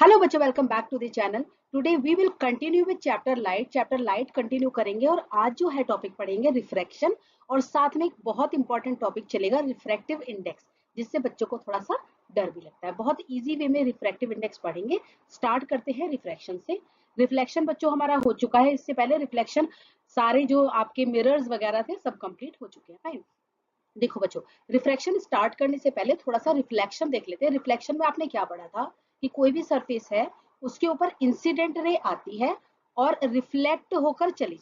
Hello बच्चों, welcome back to the channel. Today we will continue with chapter light continue करेंगे और आज जो है टॉपिक पढ़ेंगे रिफ्रैक्शन और साथ में एक बहुत इंपॉर्टेंट टॉपिक चलेगा रिफ्रैक्टिव इंडेक्स, जिससे बच्चों को थोड़ा सा डर भी लगता है। बहुत इजी वे में रिफ्रैक्टिव इंडेक्स पढ़ेंगे। स्टार्ट करते हैं रिफ्रैक्शन से। रिफ्लेक्शन बच्चों हमारा हो चुका है, इससे पहले रिफ्लेक्शन सारे जो आपके मिरर्स वगैरह थे सब कंप्लीट हो चुके हैं। फाइन। देखो बच्चों, रिफ्रैक्शन स्टार्ट करने से पहले थोड़ा सा रिफ्लेक्शन देख लेते हैं। रिफ्लेक्शन में आपने क्या पढ़ा था कि कोई भी सरफेस है उसके ऊपर इंसिडेंट रे आती है और रिफ्लेक्ट होकर चली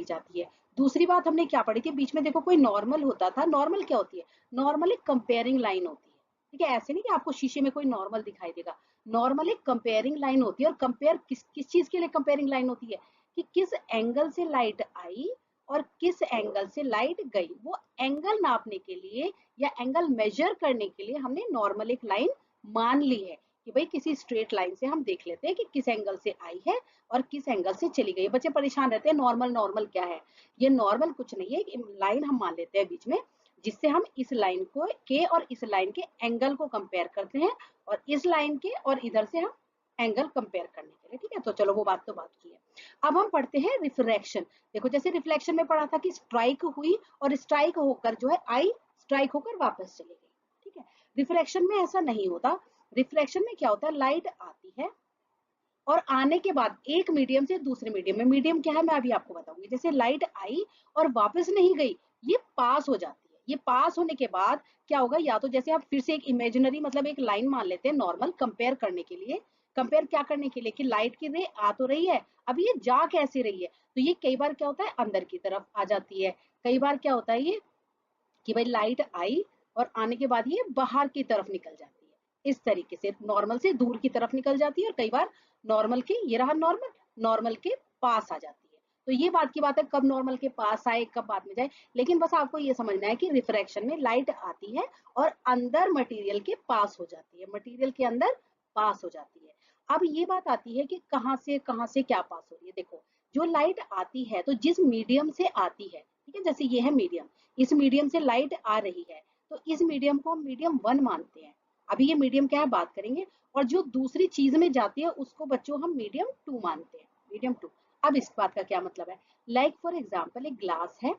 जाती है दूसरी बात हमने क्या पढ़ी थी बीच में, देखो कोई नॉर्मल होता था। नॉर्मल क्या होती है? नॉर्मल एक कंपेयरिंग लाइन होती है। ठीक है, ऐसे नहीं कि आपको शीशे में कोई नॉर्मल दिखाई देगा। नॉर्मल एक कंपेयरिंग लाइन होती है। और कंपेयर किस चीज के लिए कंपेयरिंग लाइन होती है? कि किस एंगल से लाइट आई और किस एंगल से लाइट गई। वो एंगल नापने के लिए या एंगल मेजर करने के लिए हमने नॉर्मल एक लाइन मान ली है कि भाई किसी स्ट्रेट लाइन से हम देख लेते हैं कि किस एंगल से आई है और किस एंगल से चली गई। बच्चे परेशान रहते हैं नॉर्मल नॉर्मल क्या है। ये नॉर्मल कुछ नहीं है, लाइन हम मान लेते हैं बीच में, जिससे हम इस लाइन को के और इस लाइन के एंगल को कंपेयर करते हैं और इस लाइन के और इधर से हम एंगल कंपेयर करने के लिए। ठीक है, तो चलो वो बात तो बात की है। अब हम पढ़ते हैं रिफ्रैक्शन। देखो जैसे रिफ्लेक्शन में पढ़ा था कि स्ट्राइक हुई और स्ट्राइक होकर जो है आई, स्ट्राइक होकर वापस चली गई। ठीक है, रिफ्रैक्शन में ऐसा नहीं होता। रिफ्लेक्शन में क्या होता है, लाइट आती है और आने के बाद एक मीडियम से दूसरे मीडियम में, मीडियम क्या है मैं अभी आपको बताऊंगी। जैसे लाइट आई और वापस नहीं गई, ये पास हो जाती है। ये पास होने के बाद क्या होगा, या तो जैसे आप फिर से एक इमेजिनरी मतलब एक लाइन मान लेते हैं नॉर्मल कंपेयर करने के लिए। कंपेयर क्या करने के लिए कि लाइट की रे आ तो रही है, अब ये जा कैसे रही है। तो ये कई बार क्या होता है अंदर की तरफ आ जाती है, कई बार क्या होता है ये कि भाई लाइट आई और आने के बाद ये बाहर की तरफ निकल जाती है। इस तरीके से नॉर्मल से दूर की तरफ निकल जाती है और कई बार नॉर्मल के, ये रहा नॉर्मल, नॉर्मल के पास आ जाती है। तो ये बात की बात है कब नॉर्मल के पास आए कब बाद में जाए। लेकिन बस आपको ये समझना है कि रिफ्रैक्शन में लाइट आती है और अंदर मटेरियल के पास हो जाती है, मटेरियल के अंदर पास हो जाती है। अब ये बात आती है कि कहां से क्या पास हो रही है। देखो जो लाइट आती है तो जिस मीडियम से आती है, ठीक है, जैसे ये है मीडियम, इस मीडियम से लाइट आ रही है तो इस मीडियम को हम मीडियम 1 मानते हैं। अभी ये मीडियम क्या है बात करेंगे। और जो दूसरी चीज में जाती है उसको बच्चों हम मीडियम 2 मानते हैं, मीडियम 2। अब इस बात का क्या मतलब है, लाइक फॉर एग्जांपल एक ग्लास है,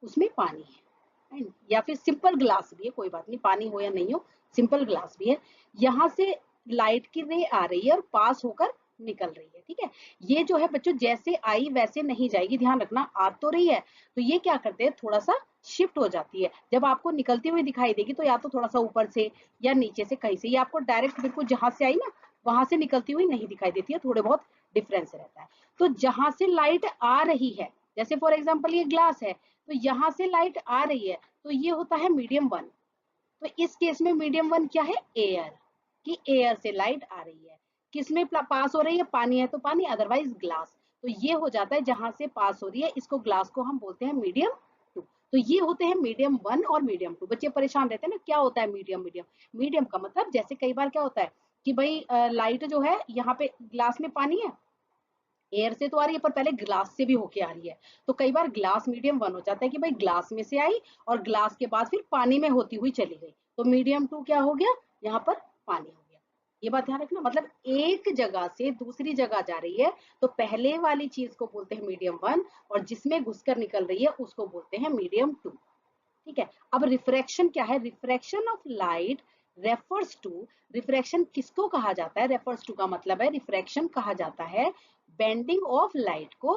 उसमें पानी है, या फिर सिंपल ग्लास भी है, कोई बात नहीं पानी हो या नहीं हो, सिंपल ग्लास भी है। यहाँ से लाइट की रे आ रही है और पास होकर निकल रही है। ठीक है, ये जो है बच्चों जैसे आई वैसे नहीं जाएगी, ध्यान रखना। आ तो रही है तो ये क्या करते हैं, थोड़ा सा शिफ्ट हो जाती है। जब आपको निकलती हुई दिखाई देगी तो या तो थोड़ा सा ऊपर से या नीचे से कहीं से, ये आपको डायरेक्ट बिल्कुल जहां से आई ना वहां से निकलती हुई नहीं दिखाई देती है, थोड़े बहुत डिफरेंस रहता है। तो जहां से लाइट आ रही है, जैसे फॉर एग्जाम्पल ये ग्लास है तो यहाँ से लाइट आ रही है तो ये होता है मीडियम 1। तो इस केस में मीडियम 1 क्या है, एयर, कि एयर से लाइट आ रही है। किसमें पास हो रही है, पानी है तो पानी, अदरवाइज ग्लास। तो ये हो जाता है जहां से पास हो रही है, इसको ग्लास को हम बोलते हैं मीडियम 2। तो ये होते हैं मीडियम 1 और मीडियम 2। बच्चे परेशान रहते हैं ना क्या होता है मीडियम मीडियम। मीडियम का मतलब जैसे कई बार क्या होता है कि भाई लाइट जो है यहाँ पे ग्लास में पानी है, एयर से तो आ रही है पर पहले ग्लास से भी होके आ रही है। तो कई बार ग्लास मीडियम 1 हो जाता है कि भाई ग्लास में से आई और ग्लास के बाद फिर पानी में होती हुई चली गई, तो मीडियम 2 क्या हो गया, यहाँ पर पानी हो गया। ये बात ध्यान रखना, मतलब एक जगह से दूसरी जगह जा रही है तो पहले वाली चीज को बोलते हैं मीडियम 1 और जिसमें घुसकर निकल रही है उसको बोलते हैं मीडियम 2। ठीक है, अब रिफ्रैक्शन क्या है, refraction of light refers to, refraction किसको कहा जाता है, रेफर्स टू का मतलब है रिफ्रैक्शन कहा जाता है बेंडिंग ऑफ लाइट को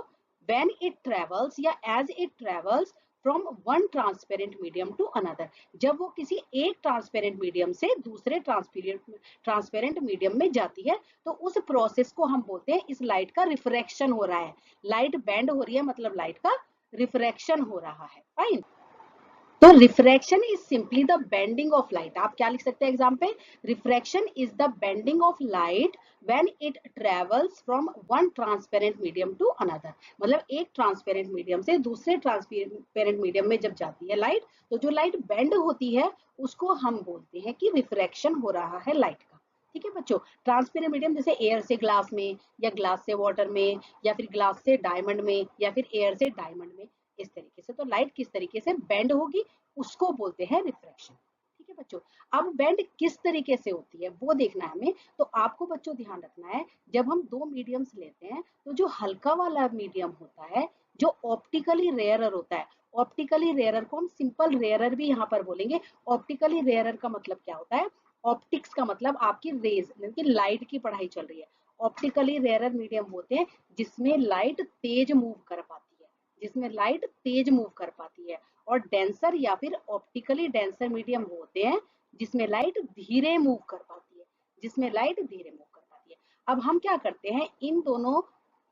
व्हेन इट ट्रेवल्स या as it travels from one transparent medium to another. जब वो किसी एक ट्रांसपेरेंट मीडियम से दूसरे ट्रांसपेरेंट मीडियम में जाती है तो उस प्रोसेस को हम बोलते हैं इस लाइट का रिफ्रैक्शन हो रहा है। लाइट बेंड हो रही है मतलब लाइट का रिफ्रैक्शन हो रहा है। फाइन। तो refraction is simply the bending of light. आप क्या लिख सकते हैं एग्जाम पे, refraction is the bending of light when it travels from one transparent medium to another. मतलब एक ट्रांसपेरेंट मीडियम से दूसरे ट्रांसपेरेंट मीडियम में जब जाती है लाइट तो जो लाइट बेंड होती है उसको हम बोलते हैं कि रिफ्रैक्शन हो रहा है लाइट का। ठीक है बच्चों, ट्रांसपेरेंट मीडियम जैसे एयर से ग्लास में या ग्लास से वाटर में या फिर ग्लास से डायमंड में या फिर एयर से डायमंड में, इस तरीके से। तो लाइट किस तरीके से बेंड होगी उसको बोलते हैं रिफ्रैक्शन। ठीक है है बच्चों। अब बेंड किस तरीके से होती है वो देखना है हमें। तो आपको बच्चों ध्यान रखना है, जब हम दो मीडियम्स लेते हैं तो जो हल्का वाला मीडियम होता है, जो ऑप्टिकली रेयरर होता है, ऑप्टिकली रेयरर को हम सिंपल रेयरर भी यहाँ पर बोलेंगे। ऑप्टिकली रेयरर का मतलब क्या होता है? ऑप्टिक्स का मतलब आपकी रेज यानी कि लाइट की पढ़ाई चल रही है। ऑप्टिकली रेयरर मीडियम होते हैं जिसमें लाइट तेज मूव कर पाती है, जिसमें लाइट तेज मूव कर पाती है। और डेंसर या फिर ऑप्टिकली डेंसर मीडियम होते हैं जिसमें लाइट धीरे मूव कर पाती है, जिसमें लाइट धीरे मूव कर पाती है। अब हम क्या करते हैं, इन दोनों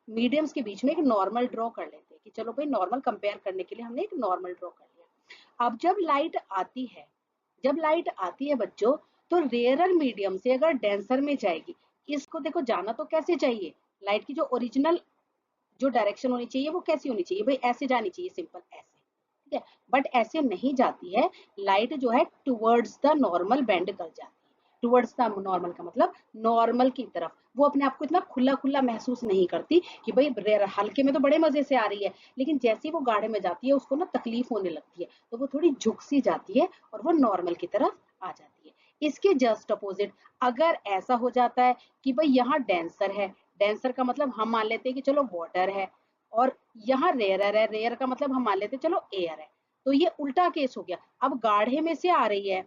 मीडियम्स के बीच में एक नॉर्मल ड्रॉ कर लेते हैं कि चलो भाई नॉर्मल कंपेयर करने के लिए हमने एक नॉर्मल ड्रॉ कर लिया। अब जब लाइट आती है, जब लाइट आती है बच्चों, तो रेयरर मीडियम से अगर डेंसर में जाएगी, इसको देखो जाना तो कैसे चाहिए, लाइट की जो ओरिजिनल जो डायरेक्शन होनी चाहिए वो कैसी होनी चाहिए भाई, ऐसे जानी चाहिए, सिंपल ऐसे, ठीक है। बट ऐसे नहीं जाती है, लाइट जो है टुवर्ड्स द नॉर्मल बेंड कर जाती है। टुवर्ड्स द नॉर्मल का मतलब नॉर्मल की तरफ, वो अपने आप को इतना खुला खुला महसूस नहीं करती कि भाई हल्के में तो बड़े मजे से आ रही है, लेकिन जैसे ही वो गाढ़े में जाती है उसको ना तकलीफ होने लगती है, तो वो थोड़ी झुक सी जाती है और वो नॉर्मल की तरफ आ जाती है। इसके जस्ट अपोजिट अगर ऐसा हो जाता है कि भाई यहाँ डेंसर है, डेंसर का मतलब हम मान लेते हैं कि चलो वाटर है, और यहाँ रेयरर है, रेयर का मतलब हम मान लेते हैं चलो एयर है, तो ये उल्टा केस हो गया। अब गाढ़े में से आ रही है,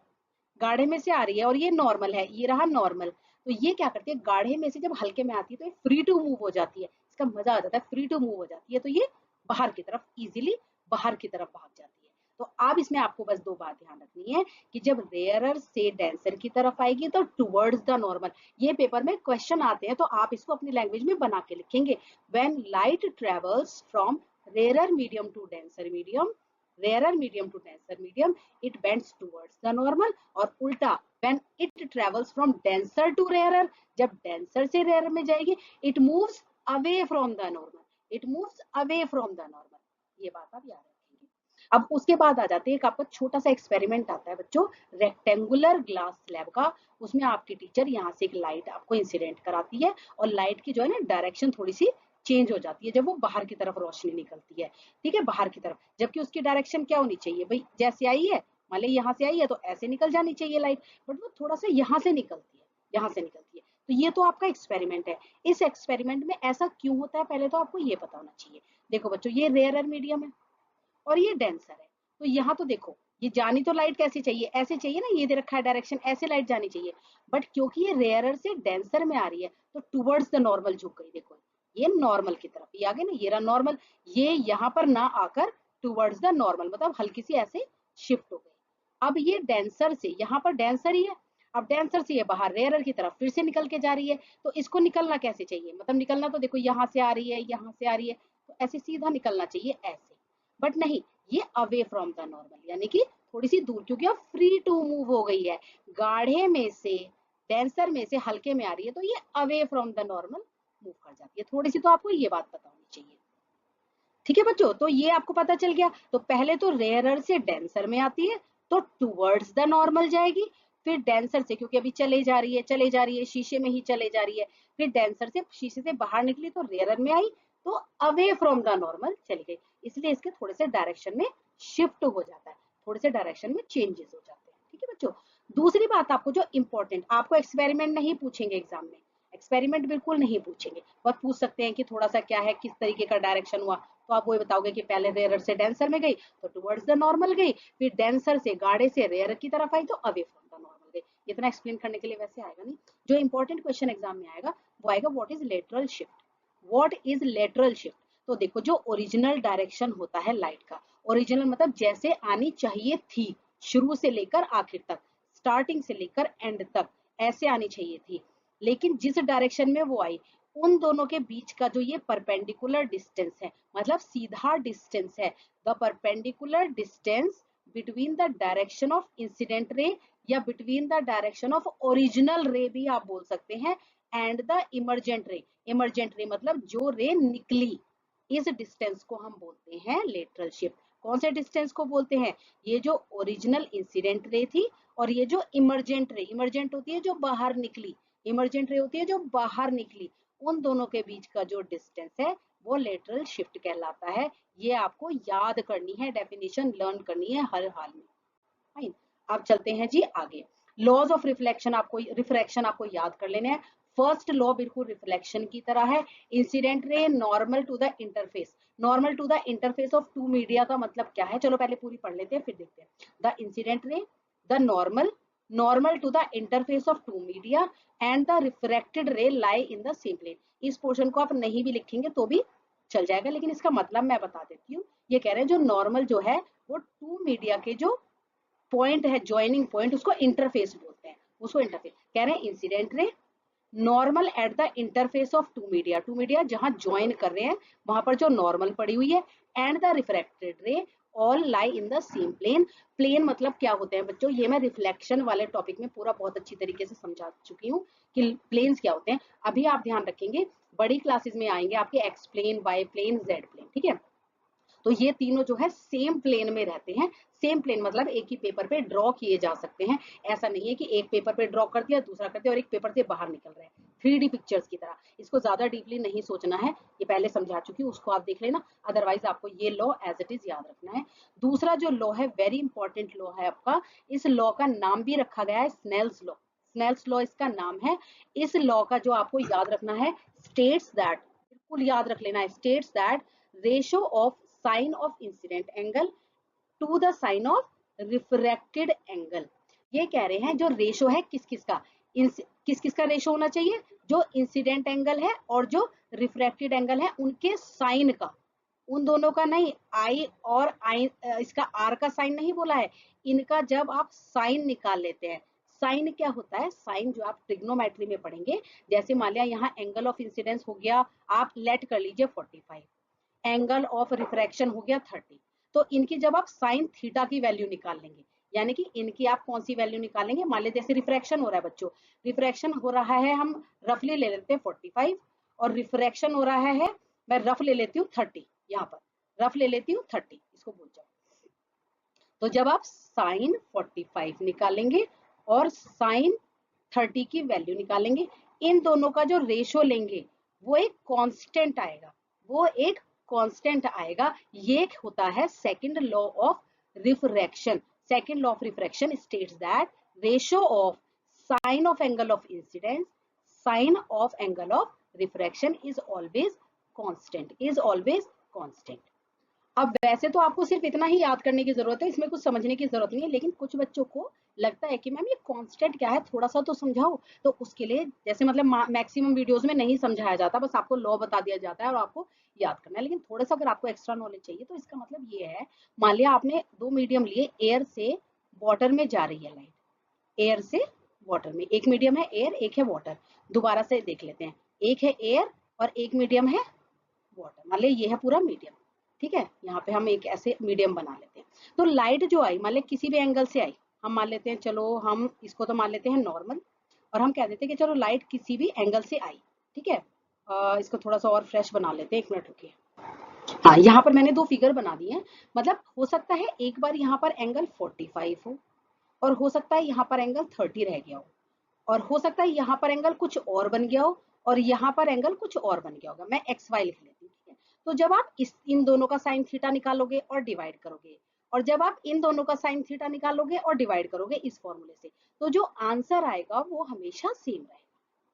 गाढ़े में से आ रही है और ये नॉर्मल है, ये रहा नॉर्मल, तो ये क्या करती है, गाढ़े में से जब हल्के में आती है तो ये फ्री टू मूव हो जाती है, इसका मजा आ जाता है, फ्री टू मूव हो जाती है, तो ये बाहर की तरफ इजीली बाहर की तरफ भाग जाती है। तो अब इसमें आपको बस दो बात ध्यान रखनी है कि जब रेयरर से डेंसर की तरफ आएगी तो टुवर्ड्स द नॉर्मल, ये पेपर में क्वेश्चन आते हैं तो आप इसको अपनी लैंग्वेज में बना के लिखेंगे। When light travels from rarer medium to denser medium, rarer medium to denser medium, it bends towards the normal। और उल्टा when it travels from denser to rarer, जब denser से rarer में जाएगी, it moves away from the normal, it moves away from the normal। ये बात आप याद रखेंगे। अब उसके बाद आ जाते हैं, एक आपका छोटा सा एक्सपेरिमेंट आता है बच्चों, रेक्टेंगुलर ग्लास स्लैब का। उसमें आपकी टीचर यहाँ से एक लाइट आपको इंसिडेंट कराती है और लाइट की जो है ना डायरेक्शन थोड़ी सी चेंज हो जाती है जब वो बाहर की तरफ रोशनी निकलती है, ठीक है, बाहर की तरफ, जबकि उसकी डायरेक्शन क्या होनी चाहिए भाई, जैसे आई है, मान ली यहाँ से आई है तो ऐसे निकल जानी चाहिए लाइट, बट वो थोड़ा सा यहाँ से निकलती है, यहाँ से निकलती है। तो ये तो आपका एक्सपेरिमेंट है। इस एक्सपेरिमेंट में ऐसा क्यों होता है पहले तो आपको ये पता होना चाहिए। देखो बच्चों, ये रेयरर मीडियम है और ये डेंसर है, तो यहाँ तो देखो ये जानी तो लाइट कैसी चाहिए, ऐसे चाहिए ना, ये दे रखा है डायरेक्शन, ऐसे लाइट जानी चाहिए, बट क्योंकि ये रेयरर से डेंसर में आ रही है तो टुवर्ड्स द नॉर्मल झुक गई। देखो ये नॉर्मल की तरफ, ये आ गया ना, ये रहा नॉर्मल, ये यहाँ पर ना आकर टुवर्ड्स द नॉर्मल मतलब हल्की सी ऐसे शिफ्ट हो गई। अब ये डेंसर से, यहाँ पर डेंसर ही है, अब डेंसर से ये बाहर रेयरर की तरफ फिर से निकल के जा रही है, तो इसको निकलना कैसे चाहिए, मतलब निकलना तो देखो यहाँ से आ रही है, यहाँ से आ रही है, तो ऐसे सीधा निकलना चाहिए ऐसे, बट नहीं, ये अवे फ्रॉम द नॉर्मल यानी कि थोड़ी सी दूर, क्योंकि अब फ्री टू मूव हो गई है, गाढ़े में से डेंसर में से हल्के में आ रही है, तो ये away from the normal move कर जाती है। थोड़ी सी तो आपको ये बात पता होनी चाहिए, ठीक है बच्चों। तो ये आपको पता चल गया, तो पहले तो रेयरर से डेंसर में आती है तो टुवर्ड्स द नॉर्मल जाएगी, फिर डेंसर से, क्योंकि अभी चले जा रही है, चले जा रही है, शीशे में ही चले जा रही है, फिर डेंसर से शीशे से बाहर निकली तो रेयरर में आई, तो अवे फ्रॉम द नॉर्मल चली गई, इसलिए इसके थोड़े से डायरेक्शन में शिफ्ट हो जाता है, थोड़े से डायरेक्शन में चेंजेस हो जाते हैं, ठीक है बच्चों। दूसरी बात आपको जो इंपॉर्टेंट, आपको एक्सपेरिमेंट नहीं पूछेंगे एग्जाम में, एक्सपेरिमेंट बिल्कुल नहीं पूछेंगे, बस पूछ सकते हैं कि थोड़ा सा क्या है, किस तरीके का डायरेक्शन हुआ, तो आप वही बताओगे कि पहले रेयर से डेंसर में गई तो टुवर्ड्स द नॉर्मल गई, फिर डेंसर से गाढ़े से रेयर की तरफ आई तो अवे फ्रॉम द नॉर्मल गई। इतना एक्सप्लेन करने के लिए वैसे आएगा नहीं, जो इंपॉर्टेंट क्वेश्चन एग्जाम में आएगा वो आएगा what is lateral shift, what is lateral shift. तो देखो जो ओरिजिनल डायरेक्शन होता है लाइट का, ओरिजिनल मतलब जैसे आनी चाहिए थी, शुरू से लेकर आखिर तक, स्टार्टिंग से लेकर एंड तक ऐसे आनी चाहिए थी, लेकिन जिस डायरेक्शन में वो आई उन दोनों के बीच का जो ये परपेंडिकुलर डिस्टेंस है, मतलब सीधा डिस्टेंस है, the perpendicular distance between the direction of incident ray या between the direction of original ray भी आप बोल सकते हैं, and the emergent ray, emergent ray मतलब जो रे निकली, इस डिस्टेंस को हम बोलते हैं लेटरल शिफ्ट। कौन से डिस्टेंस को बोलते हैं, ये जो ओरिजिनल इंसिडेंट रे थी और ये जो इमरजेंट रे, इमरजेंट होती है जो बाहर निकली, इमरजेंट रे होती है जो बाहर निकली, उन दोनों के बीच का जो डिस्टेंस है वो लेटरल शिफ्ट कहलाता है। ये आपको याद करनी है, डेफिनेशन लर्न करनी है हर हाल में, फाइन। अब चलते हैं जी आगे। लॉज ऑफ रिफ्लेक्शन आपको याद कर लेने हैं। फर्स्ट लॉ बिल्कुल रिफ्लेक्शन की तरह है। Incident ray normal to the interface, normal to the interface of two media का मतलब क्या है, चलो पहले पूरी पढ़ लेते हैं फिर देखते हैं। The incident ray, the normal to the interface of two media and the refracted ray lie in the same plane. इस पोर्शन को आप नहीं भी लिखेंगे तो भी चल जाएगा, लेकिन इसका मतलब मैं बता देती हूँ। ये कह रहे हैं जो नॉर्मल जो है वो टू मीडिया के जो पॉइंट है, ज्वाइनिंग पॉइंट, उसको इंटरफेस बोलते हैं, उसको इंटरफेस कह रहे हैं। Incident ray normal at the interface of two media जहां ज्वाइन कर रहे हैं वहां पर जो नॉर्मल पड़ी हुई है, and the refracted ray all lie in the same plane. Plane मतलब क्या होते हैं बच्चों, ये मैं रिफ्लेक्शन वाले टॉपिक में पूरा बहुत अच्छी तरीके से समझा चुकी हूँ कि प्लेन्स क्या होते हैं। अभी आप ध्यान रखेंगे, बड़ी क्लासेस में आएंगे आपके x plane, y plane, z plane, ठीक है। तो ये तीनों जो है सेम प्लेन में रहते हैं। सेम प्लेन मतलब एक ही पेपर पे ड्रॉ किए जा सकते हैं। ऐसा नहीं है कि एक पेपर पे ड्रॉ कर दिया, दूसरा कर दिया और एक पेपर से बाहर निकल रहा है, 3D पिक्चर्स की तरह। इसको ज्यादा डीपली नहीं सोचना है, ये पहले समझा चुकी हूँ, उसको आप देख लेना। अदरवाइज आपको ये लॉ एज इट इज याद रखना है। दूसरा जो लॉ है, वेरी इंपॉर्टेंट लॉ है आपका। इस लॉ का नाम भी रखा गया है स्नेल्स लॉ। स्नेल्स लॉ इसका नाम है। इस लॉ का जो आपको याद रखना है, स्टेट्स दैट, बिल्कुल याद रख लेना है, states that ratio of sine of incident angle to the sine of refracted angle. ये कह रहे हैं जो रेशो है किस किस का, किस किस का रेशो होना चाहिए, जो इंसिडेंट एंगल है और जो रिफ्रैक्टेड एंगल है उनके साइन का, उन दोनों का नहीं। आई और आई, इसका आर का साइन नहीं बोला है, इनका जब आप साइन निकाल लेते हैं। साइन क्या होता है, साइन जो आप ट्रिग्नोमेट्री में पढ़ेंगे, जैसे मान लिया यहाँ एंगल ऑफ इंसिडेंस हो गया, आप लेट कर लीजिए 45, एंगल ऑफ रिफ्रैक्शन हो गया 30। तो इनकी जब आप साइन थीटा की वैल्यू निकाल लेंगे, यानी कि इनकी आप कौन सी वैल्यू निकालेंगे, मान लीजिए जैसे रिफ्रैक्शन हो रहा है बच्चों, रिफ्रैक्शन हो रहा है, हम रफली ले लेते हैं 45, और रिफ्रैक्शन हो रहा है, मैं रफ ले लेती हूँ 30, यहाँ पर रफ ले लेती हूँ 30, इसको भूल जाओ। तो जब आप साइन 45 निकालेंगे और साइन 30 की वैल्यू निकालेंगे, इन दोनों का जो रेशो लेंगे वो एक कांस्टेंट आएगा, वो एक कांस्टेंट आएगा। ये होता है second law of refraction. Second law of refraction states that ratio of sine of angle of incidence, sine of angle of refraction is always constant, is always constant. अब वैसे तो आपको सिर्फ इतना ही याद करने की जरूरत है, इसमें कुछ समझने की जरूरत नहीं है, लेकिन कुछ बच्चों को लगता है कि मैम ये कांस्टेंट क्या है, थोड़ा सा तो समझाओ। तो उसके लिए जैसे मतलब मैक्सिमम वीडियोस में नहीं समझाया जाता, बस आपको लॉ बता दिया जाता है और आपको याद करना है। लेकिन थोड़ा सा अगर आपको एक्स्ट्रा नॉलेज चाहिए तो इसका मतलब ये है, मान लिया आपने दो मीडियम लिए, एयर से वाटर में जा रही है लाइट, एयर से वाटर में, एक मीडियम है एयर, एक है वाटर। दोबारा से देख लेते हैं, एक है एयर और एक मीडियम है वाटर। मान लिया ये है पूरा मीडियम, ठीक है, यहाँ पे हम एक ऐसे मीडियम बना लेते हैं। तो लाइट जो आई, मान लिया किसी भी एंगल से आई, हम मान लेते हैं, चलो हम इसको तो मान लेते हैं नॉर्मल, और हम कह देते हैं कि चलो लाइट किसी भी एंगल से आई, ठीक है। इसको थोड़ा सा और फ्रेश बना लेते हैं, एक मिनट रुकिए। हाँ, यहाँ पर मैंने दो फिगर बना दी है, मतलब हो सकता है एक बार यहाँ पर एंगल 45 हो, और हो सकता है यहाँ पर एंगल 30 रह गया हो, और हो सकता है यहाँ पर एंगल कुछ और बन गया हो, और यहाँ पर एंगल कुछ और बन गया होगा। मैं एक्स वाई लिख लेती हूँ, ठीक है। तो जब आप इन दोनों का साइन थीटा निकालोगे और डिवाइड करोगे, और जब आप इन दोनों का साइन थीटा निकालोगे और डिवाइड करोगे इस फॉर्मूले से, तो जो आंसर आएगा वो हमेशा सेम रहेगा।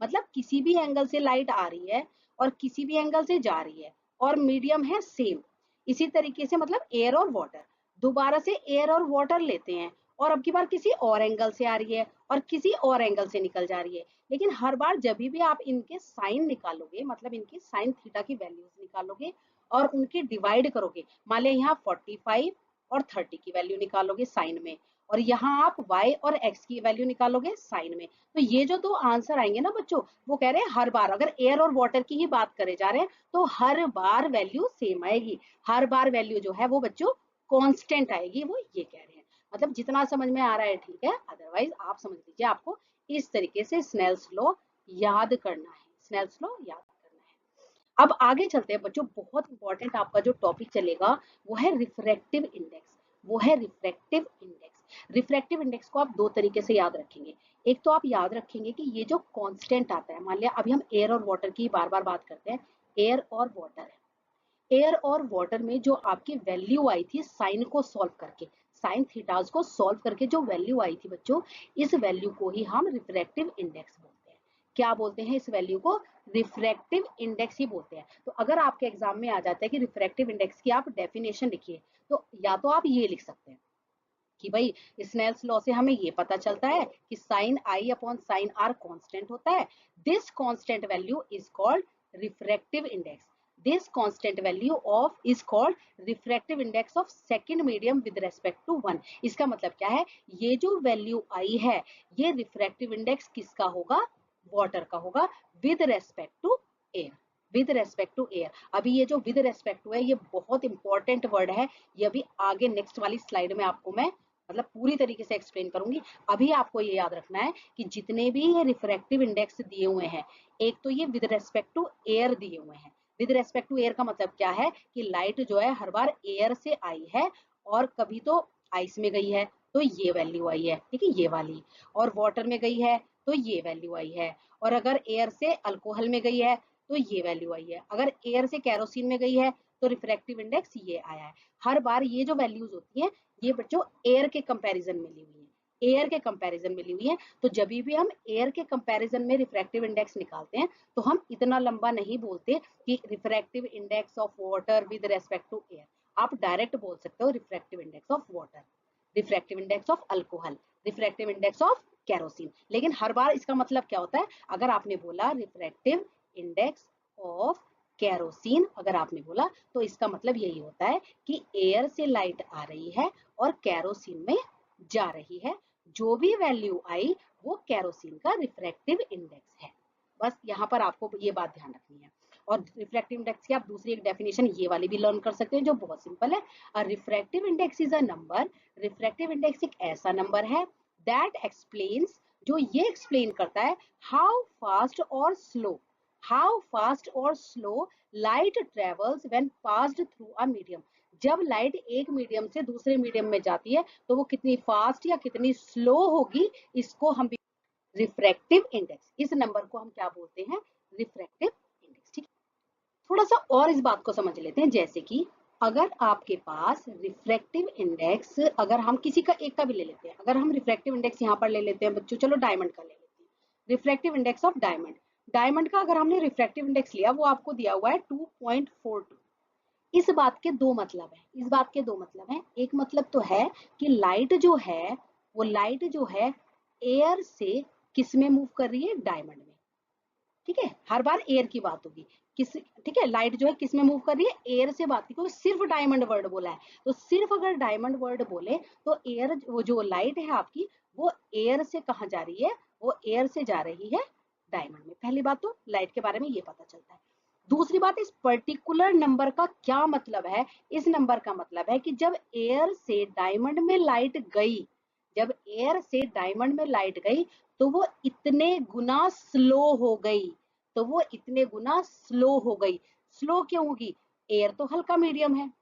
मतलब किसी भी एंगल से लाइट आ रही है और किसी भी एंगल से जा रही है, और मीडियम है सेम। इसी तरीके से मतलब एयर और वाटर, दोबारा से एयर और वाटर लेते हैं, और अब की बार किसी और एंगल से आ रही है और किसी और एंगल से निकल जा रही है, लेकिन हर बार जब भी आप इनके साइन निकालोगे, मतलब इनकी साइन थीटा की वैल्यूज निकालोगे और उनके डिवाइड करोगे, मान लिया यहाँ 45 और 30 की वैल्यू निकालोगे साइन में, और यहाँ आप y और x की वैल्यू निकालोगे साइन में, तो ये जो दो आंसर आएंगे ना बच्चों, वो कह रहे हैं हर बार, अगर एयर और वाटर की ही बात करे जा रहे हैं तो हर बार वैल्यू सेम आएगी, हर बार वैल्यू जो है वो बच्चों कांस्टेंट आएगी, वो ये कह रहे हैं। मतलब जितना समझ में आ रहा है ठीक है, अदरवाइज आप समझ लीजिए आपको इस तरीके से स्नेल्स लॉ याद करना है, स्नेल्स लॉ याद करना है। अब आगे चलते हैं बच्चों, बहुत इंपॉर्टेंट आपका जो टॉपिक चलेगा वो है रिफ्रैक्टिव इंडेक्स, वो है रिफ्रैक्टिव इंडेक्स। रिफ्रैक्टिव इंडेक्स को आप दो तरीके से याद रखेंगे। एक तो आप याद रखेंगे कि ये जो कांस्टेंट आता है, मान लिया अभी हम एयर और वाटर की बार बार बात करते हैं, एयर और वाटर है, एयर और वाटर में जो आपकी वैल्यू आई थी साइन को सॉल्व करके, साइन थीटाज को सॉल्व करके जो वैल्यू आई थी बच्चों, इस वैल्यू को ही हम रिफ्रैक्टिव इंडेक्स बोलते हैं। क्या बोलते हैं इस वैल्यू को? रिफ्रैक्टिव इंडेक्स ही बोलते हैं। तो अगर आपके एग्जाम में आ जाता है कि रिफ्रैक्टिव इंडेक्स की आप डेफिनेशन लिखिए, तो या तो आप ये लिख सकते हैं कि भाई स्नेल्स लॉ से हमें ये पता चलता है कि sine i upon sine r constant होता है। This constant value is called refractive index. This constant value of is called refractive index of second medium with respect to 1। इसका मतलब क्या है? ये जो वैल्यू आई है, ये रिफ्रैक्टिव इंडेक्स किसका होगा? वाटर का होगा, with respect to air. With respect to air. अभी ये जो विद रेस्पेक्ट टू है, ये बहुत इंपॉर्टेंट वर्ड है। ये अभी आगे नेक्स्ट वाली स्लाइड में आपको मैं मतलब पूरी तरीके से एक्सप्लेन करूंगी। अभी आपको ये याद रखना है कि जितने भी ये रिफ्रैक्टिव इंडेक्स दिए हुए हैं, एक तो ये विद रेस्पेक्ट टू एयर दिए हुए हैं। विद रेस्पेक्ट टू एयर का मतलब क्या है कि लाइट जो है हर बार एयर से आई है, और कभी तो आइस में गई है तो ये वैल्यू आई है, ठीक है, ये वाली। और वाटर में गई है तो ये वैल्यू आई है। और अगर एयर से अल्कोहल में गई है तो ये वैल्यू आई है। अगर एयर से कैरोसिन में गई है तो रिफ्रैक्टिव इंडेक्स ये आया है। हर बार ये जो वैल्यूज होती हैं, ये बच्चों एयर के कंपैरिजन में ली हुई है। एयर के कंपैरिजन में ली हुई है। तो जब भी हम एयर के कंपैरिजन में रिफ्रैक्टिव इंडेक्स निकालते हैं, तो हम इतना लंबा नहीं बोलते कि refractive index of water with respect to air. आप डायरेक्ट बोल सकते हो refractive index of water, refractive index of alcohol, refractive index of kerosene. लेकिन हर बार इसका मतलब क्या होता है? अगर आपने बोला रिफ्रैक्टिव इंडेक्स ऑफ कैरोसिन, अगर आपने बोला, तो इसका मतलब यही होता है कि एयर से लाइट आ रही है और कैरोसिन में जा रही है। जो भी वैल्यू आई वो कैरोसिन का रिफ्रैक्टिव इंडेक्स है। बस यहाँ पर आपको ये बात ध्यान रखनी है। और रिफ्रैक्टिव इंडेक्स की आप दूसरी एक डेफिनेशन ये वाली भी लर्न कर सकते हैं, जो बहुत सिंपल है। A refractive index is a number. Refractive index एक ऐसा नंबर है दैट एक्सप्लेन्स, जो ये एक्सप्लेन करता है हाउ फास्ट और slow light travels when passed through a medium. जब लाइट एक मीडियम से दूसरे मीडियम में जाती है तो वो कितनी फास्ट या कितनी स्लो होगी, इसको हम रिफ्रैक्टिव इंडेक्स, इस नंबर को हम क्या बोलते हैं? Refractive index. ठीक है, थोड़ा सा और इस बात को समझ लेते हैं। जैसे कि अगर आपके पास रिफ्रैक्टिव इंडेक्स, अगर हम किसी का एक का भी ले लेते हैं, अगर हम रिफ्रैक्टिव इंडेक्स यहाँ पर ले लेते हैं बच्चों, चलो डायमंड का ले लेते हैं। Refractive index of diamond, diamond का अगर हमने रिफ्रैक्टिव इंडेक्स लिया, वो आपको दिया हुआ है 2.42। इस बात के दो मतलब है, इस बात के दो मतलब है। एक मतलब तो है कि लाइट जो है, वो लाइट जो है एयर से किस में मूव कर रही है? डायमंड में। ठीक है, हर बार एयर की बात होगी। किस, ठीक है, लाइट जो है किस में मूव कर रही है? एयर से बात की, क्योंकि सिर्फ डायमंड वर्ड बोला है। तो सिर्फ अगर डायमंड वर्ड बोले तो एयर, वो जो लाइट है आपकी, वो एयर से कहाँ जा रही है? वो एयर से जा रही है डायमंड में। पहली बात तो लाइट के बारे में ये पता चलता है। दूसरी बात, इस पर्टिकुलर नंबर का क्या मतलब है? इस नंबर का मतलब है कि जब एयर से डायमंड में लाइट गई, जब एयर से डायमंड में लाइट गई, तो वो इतने गुना स्लो हो गई, तो वो इतने गुना स्लो हो गई। स्लो क्यों होगी? एयर तो हल्का मीडियम है,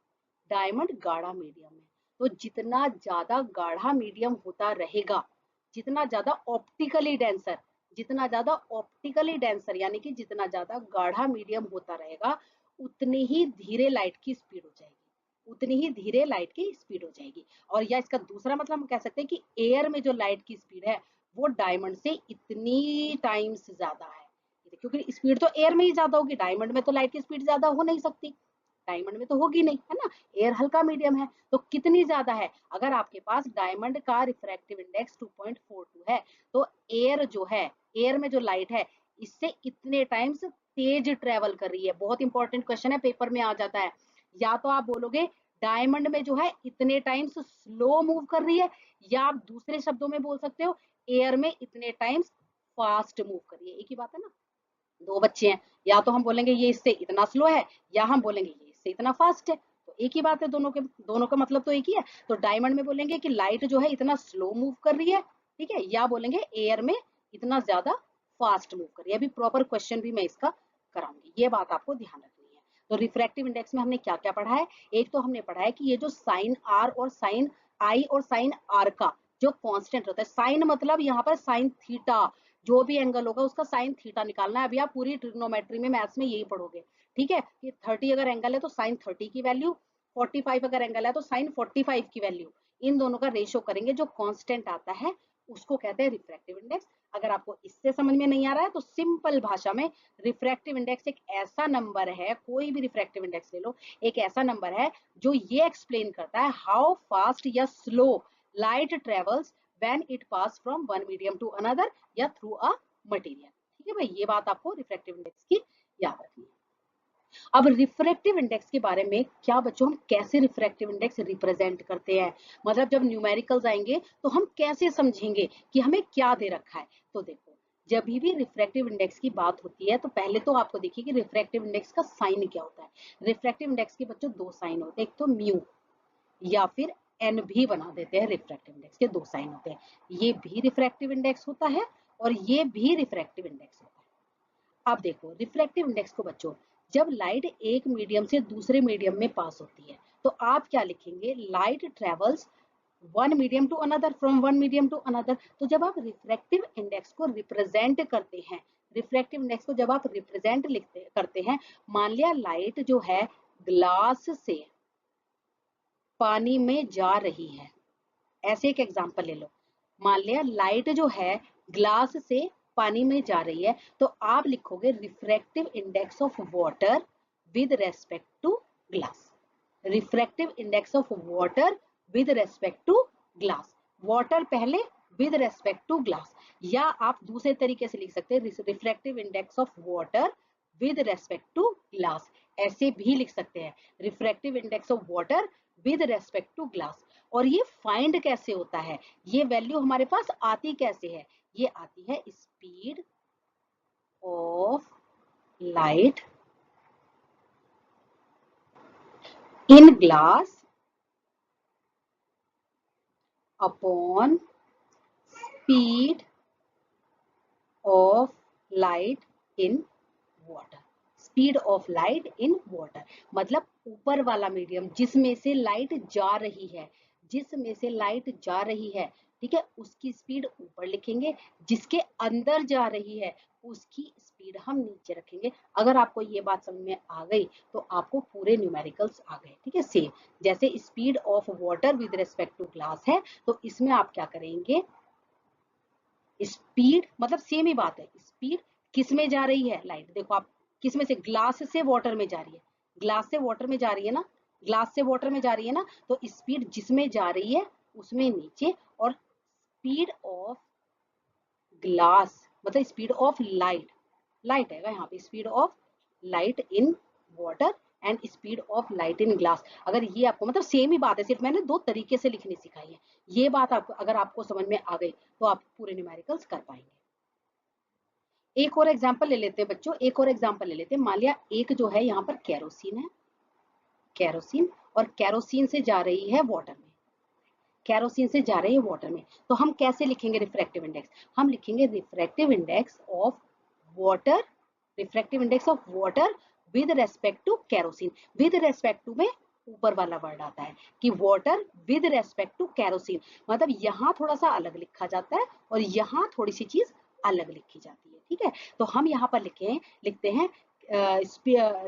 डायमंड गाढ़ा मीडियम है। तो जितना ज्यादा गाढ़ा मीडियम होता रहेगा, जितना ज्यादा ऑप्टिकली डेंसर, जितना ज्यादा ऑप्टिकली डेंसर यानी कि जितना ज्यादा गाढ़ा मीडियम होता रहेगा, उतनी ही धीरे लाइट की स्पीड हो जाएगी, उतनी ही धीरे लाइट की स्पीड हो जाएगी। और या इसका दूसरा मतलब हम कह सकते हैं कि एयर में जो लाइट की स्पीड है, वो डायमंड से इतनी टाइम्स ज्यादा है, क्योंकि स्पीड तो एयर में ही ज्यादा होगी। डायमंड में तो लाइट की स्पीड ज्यादा हो नहीं सकती, डायमंड में तो होगी नहीं, है ना। एयर हल्का मीडियम है, तो कितनी ज्यादा है? अगर आपके पास डायमंड का रिफ्रैक्टिव इंडेक्स 2.42 है, तो एयर जो है, एयर में जो लाइट है, इससे इतने टाइम्स तेज ट्रेवल कर रही है। बहुत इंपॉर्टेंट क्वेश्चन है, पेपर में आ जाता है। या तो आप बोलोगे डायमंड में जो है इतने टाइम्स स्लो मूव कर रही है, या आप दूसरे शब्दों में बोल सकते हो एयर में इतने टाइम्स फास्ट मूव कर रही है। एक ही बात है ना, दो बच्चे हैं, या तो हम बोलेंगे ये इससे इतना स्लो है, या हम बोलेंगे ये इससे इतना फास्ट है। तो एक ही बात है, दोनों का मतलब तो एक ही है। तो डायमंड में बोलेंगे कि लाइट जो है इतना स्लो मूव कर रही है, ठीक है, या बोलेंगे एयर में इतना ज्यादा फास्ट मूव कर रही है। अभी प्रॉपर क्वेश्चन भी मैं इसका कराऊंगी, ये बात आपको ध्यान रखनी है। तो रिफ्रैक्टिव इंडेक्स में हमने क्या क्या पढ़ा है? एक तो हमने पढ़ा है कि ये जो साइन आर और साइन आई और साइन आर का जो कांस्टेंट होता है, साइन मतलब यहाँ पर साइन थीटा, जो भी एंगल होगा उसका साइन थीटा निकालना है। अभी आप पूरी ट्रिग्नोमेट्री में, मैथ्स में यही पढ़ोगे, ठीक है, कि 30 अगर एंगल है तो साइन 30 की वैल्यू, 45 अगर एंगल है तो साइन 45 की वैल्यू, इन दोनों का रेशो करेंगे, जो कांस्टेंट आता है उसको कहते हैं रिफ्रैक्टिव इंडेक्स। अगर आपको इससे समझ में नहीं आ रहा है तो सिंपल भाषा में रिफ्रैक्टिव इंडेक्स एक ऐसा नंबर है, कोई भी रिफ्रैक्टिव इंडेक्स ले लो, एक ऐसा नंबर है जो ये एक्सप्लेन करता है हाउ फास्ट या slow light travels when it pass from one medium to another या थ्रू अ मटेरियल। ठीक है भाई, ये बात आपको रिफ्रैक्टिव इंडेक्स की याद रखनी है। अब रिफ्रैक्टिव इंडेक्स के बारे में क्या बच्चों, हम कैसे रिफ्रैक्टिव इंडेक्स रिप्रेजेंट करते हैं, मतलब जब न्यूमेरिकल्स आएंगे तो हम कैसे समझेंगे कि हमें क्या दे रखा है। तो देखो, जब भी रिफ्रैक्टिव इंडेक्स की बात होती है तो पहले तो आपको देखिए कि रिफ्रैक्टिव इंडेक्स का साइन क्या होता है। रिफ्रैक्टिव इंडेक्स के बच्चों दो साइन होते हैं, एक तो म्यू या फिर एन भी बना देते हैं। रिफ्रैक्टिव इंडेक्स के दो साइन होते हैं, ये भी रिफ्रैक्टिव इंडेक्स होता है और ये भी रिफ्रैक्टिव इंडेक्स होता है। अब देखो रिफ्रैक्टिव इंडेक्स को बच्चों, जब लाइट एक मीडियम से दूसरे मीडियम में पास होती है तो आप क्या लिखेंगे, light travels one medium to another, from one medium to another. तो जब आप रिफ्रैक्टिव इंडेक्स को रिप्रेजेंट करते हैं, रिफ्रैक्टिव इंडेक्स को जब आप रिप्रेजेंट लिखते करते हैं, मान लिया लाइट जो है ग्लास से पानी में जा रही है, ऐसे एक एग्जांपल ले लो। मान लिया लाइट जो है ग्लास से पानी में जा रही है, तो आप लिखोगे refractive index of water with respect to glass. Refractive index of water with respect to glass, water पहले विद रेस्पेक्ट टू ग्लास। या आप दूसरे तरीके से लिख सकते हैं refractive index of water with respect to glass, ऐसे भी लिख सकते हैं refractive index of water with respect to glass. और ये फाइंड कैसे होता है, ये वैल्यू हमारे पास आती कैसे है, ये आती है speed of light in glass upon speed of light in water. Speed of light in water मतलब ऊपर वाला मीडियम जिसमें से लाइट जा रही है, जिसमें से लाइट जा रही है, ठीक है, उसकी स्पीड ऊपर लिखेंगे, जिसके अंदर जा रही है उसकी स्पीड हम नीचे रखेंगे। अगर आपको ये बात समझ में आ गई तो आपको पूरे न्यूमेरिकल्स आ गए। ठीक है, सेम जैसे speed of water with respect to glass है, तो इसमें आप क्या करेंगे, स्पीड मतलब सेम ही बात है, स्पीड किस में जा रही है लाइट, देखो आप किस में से, ग्लास से वाटर में जा रही है, ग्लास से वाटर में जा रही है ना, ग्लास से वाटर में जा रही है ना, तो स्पीड जिसमें जा रही है उसमें नीचे, और स्पीड ऑफ ग्लास मतलब स्पीड ऑफ लाइट, लाइट है यहाँ पे, speed of light in water and speed of light in glass. अगर ये आपको मतलब सेम ही बात है, सिर्फ मैंने दो तरीके से लिखनी सिखाई है। ये बात आपको अगर आपको समझ में आ गई तो आप पूरे न्यूमेरिकल्स कर पाएंगे। एक और एग्जांपल ले लेते हैं बच्चों, एक और एग्जांपल ले लेते हैं। मान लिया एक जो है यहाँ पर केरोसिन है, केरोसिन, और केरोसिन से जा रही है वाटर में, केरोसिन से जा रही है वाटर में, तो हम कैसे लिखेंगे रिफ्रैक्टिव इंडेक्स, हम लिखेंगे refractive index of water, refractive index of water with respect to kerosene. With respect to में ऊपर वाला वर्ड आता है कि water with respect to kerosene, मतलब यहाँ थोड़ा सा अलग लिखा जाता है और यहाँ थोड़ी सी चीज अलग लिखी जाती है। ठीक है, तो हम यहाँ पर लिखते हैं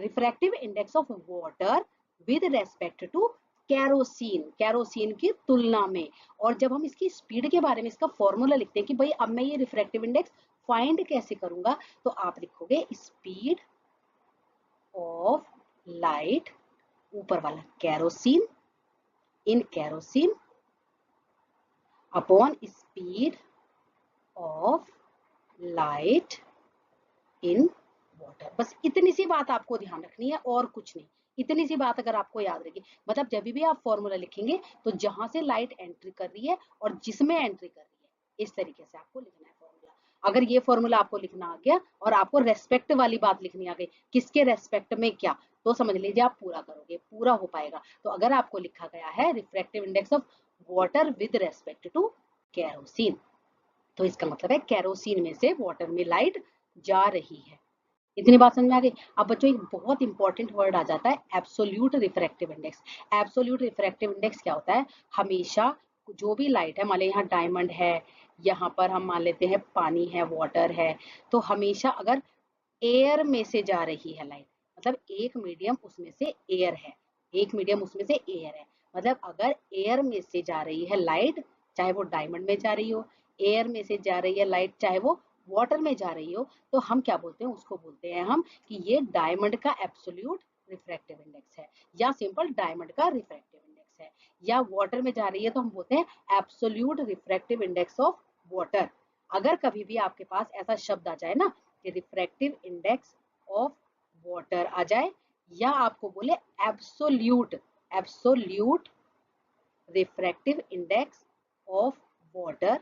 refractive index of water with respect to kerosene, kerosene की तुलना में। और जब हम इसकी स्पीड के बारे में इसका फॉर्मूला लिखते हैं कि भाई अब मैं ये रिफ्रैक्टिव इंडेक्स फाइंड कैसे करूंगा, तो आप लिखोगे स्पीड ऑफ लाइट, ऊपर वाला kerosene, in kerosene upon speed of light in water. बस इतनी सी बात आपको ध्यान रखनी है और कुछ नहीं, इतनी सी बात अगर आपको याद रहेगी, मतलब जब भी आप फॉर्मूला लिखेंगे तो जहां से लाइट एंट्री कर रही है और जिसमें एंट्री कर रही है, इस तरीके से आपको लिखना है फॉर्मूला। अगर ये फॉर्मूला आपको लिखना आ गया और आपको रेस्पेक्ट वाली बात लिखनी आ गई, किसके रेस्पेक्ट में क्या, तो समझ लीजिए आप पूरा करोगे, पूरा हो पाएगा। तो अगर आपको लिखा गया है refractive index of water with respect to kerosene, तो इसका मतलब है केरोसिन में से वाटर में लाइट जा रही है। इतनी बात समझ में आ गई। अब बच्चों एक बहुत इंपॉर्टेंट वर्ड आ जाता है, absolute refractive index. Absolute refractive index क्या होता है, हमेशा जो भी लाइट है, मान लीजिए यहाँ डायमंड है, यहाँ पर हम मान लेते हैं पानी है, वाटर है, तो हमेशा अगर एयर में से जा रही है लाइट, मतलब एक मीडियम उसमें से एयर है, एक मीडियम उसमें से एयर है, मतलब अगर एयर में से जा रही है लाइट, चाहे वो डायमंड में जा रही हो, एयर में से जा रही है लाइट चाहे वो वाटर में जा रही हो, तो हम क्या बोलते हैं, उसको बोलते हैं हम कि ये डायमंड का एब्सोल्यूट रिफ्रैक्टिव इंडेक्स है, या सिंपल डायमंड का रिफ्रैक्टिव इंडेक्स है। या वाटर में जा रही है तो हम बोलते हैं absolute refractive index of water. अगर कभी भी आपके पास ऐसा शब्द आ जाए ना कि रिफ्रैक्टिव इंडेक्स ऑफ वाटर आ जाए, या आपको बोले absolute absolute refractive index of water,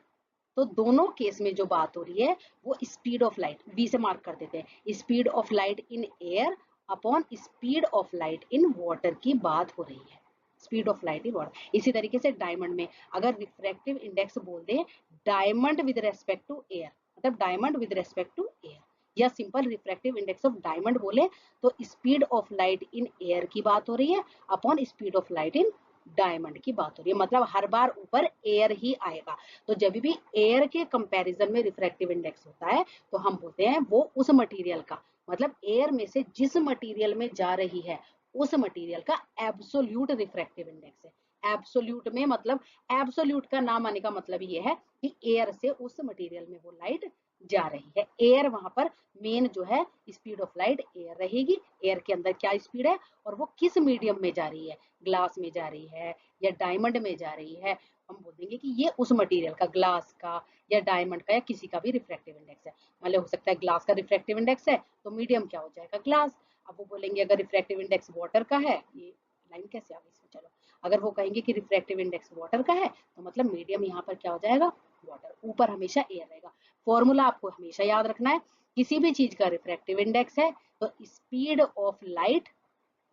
तो दोनों केस में जो बात हो रही है वो स्पीड ऑफ लाइट, वी से मार्क कर देते हैं, speed of light in air upon speed of light in water की बात हो रही है, speed of light in water. इसी तरीके से डायमंड में अगर रिफ्रैक्टिव इंडेक्स बोल दें diamond with respect to air, मतलब diamond with respect to air, या simple refractive index of diamond बोले तो speed of light in air की बात हो रही है upon speed of light in diamond की बात हो रही है, मतलब हर बार ऊपर एयर ही आएगा। तो जब भी एयर के कंपैरिजन में रिफ्रैक्टिव इंडेक्स होता है तो हम बोलते हैं वो उस मटेरियल का, मतलब एयर में से जिस मटेरियल में जा रही है उस मटेरियल का एब्सोल्यूट रिफ्रैक्टिव इंडेक्स है। एब्सोल्यूट में मतलब एब्सोल्यूट का नाम आने का मतलब ये है कि एयर से उस मटेरियल में वो लाइट जा रही है। एयर वहां पर मेन जो है स्पीड ऑफ लाइट एयर रहेगी, एयर के अंदर क्या स्पीड है और वो किस मीडियम में जा रही है, ग्लास में जा रही है या डायमंड में जा रही है, हम बोल देंगे कि ये उस मटेरियल का, ग्लास का या डायमंड का या किसी का भी रिफ्रैक्टिव इंडेक्स है। मान लो हो सकता है ग्लास का रिफ्रैक्टिव इंडेक्स है तो मीडियम क्या हो जाएगा, ग्लास। अब वो बोलेंगे अगर रिफ्रैक्टिव इंडेक्स वाटर का है, ये लाइन कैसे आ गई इसमें, चलो अगर वो कहेंगे कि रिफ्रैक्टिव इंडेक्स वाटर का है तो मतलब मीडियम यहाँ पर क्या हो जाएगा, वाटर, ऊपर हमेशा एयर रहेगा। फॉर्मूला आपको हमेशा याद रखना है, किसी भी चीज का रिफ्रैक्टिव इंडेक्स है तो स्पीड ऑफ लाइट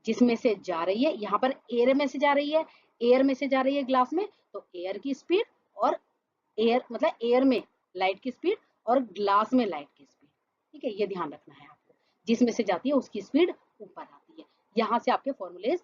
जिसमें से जा रही है, यहाँ पर एयर में से जा रही है, एयर में से जा रही है ग्लास में, तो एयर की स्पीड, और एयर मतलब एयर में लाइट की स्पीड और ग्लास में लाइट की स्पीड, ठीक है, ये ध्यान रखना है आपको, जिसमें से जाती है उसकी स्पीड ऊपर आती है। यहाँ से आपके फॉर्मूलेज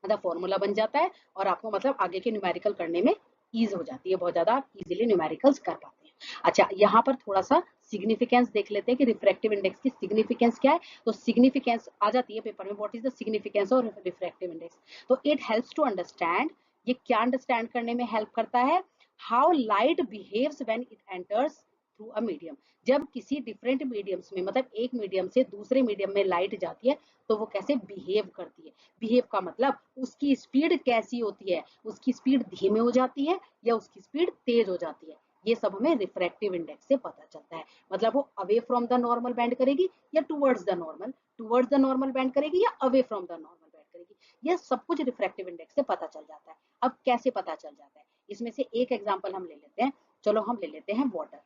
मतलब फॉर्मूला बन जाता है और आपको मतलब आगे के न्यूमेरिकल करने में ईज हो जाती है, बहुत ज्यादा इजीली न्यूमेरिकल्स कर पाते हैं। अच्छा, यहाँ पर थोड़ा सा सिग्निफिकेंस देख लेते हैं कि रिफ्रैक्टिव इंडेक्स की सिग्निफिकेंस क्या है। तो सिग्निफिकेंस आ जाती है पेपर में, what is the significance of refractive index. तो इट हेल्प्स टू अंडरस्टैंड, ये क्या अंडरस्टैंड करने में हेल्प करता है, how light behaves when it enters through a medium. जब किसी डिफरेंट मीडियम्स में, मतलब एक मीडियम से दूसरे मीडियम में लाइट जाती है तो वो कैसे बिहेव करती है। बिहेव का मतलब उसकी स्पीड कैसी होती है, उसकी स्पीड धीमे हो जाती है या उसकी स्पीड तेज हो जाती है, ये सब हमें रिफ्रैक्टिव इंडेक्स से पता चलता है। मतलब वो away from the normal band करेगी या टुवर्ड्स द नॉर्मल बैंड करेगी या away from the normal band करेगी, ये सब कुछ रिफ्रैक्टिव इंडेक्स से पता चल जाता है। अब कैसे पता चल जाता है, इसमें से एक एग्जाम्पल हम ले लेते हैं। चलो हम ले लेते हैं वाटर,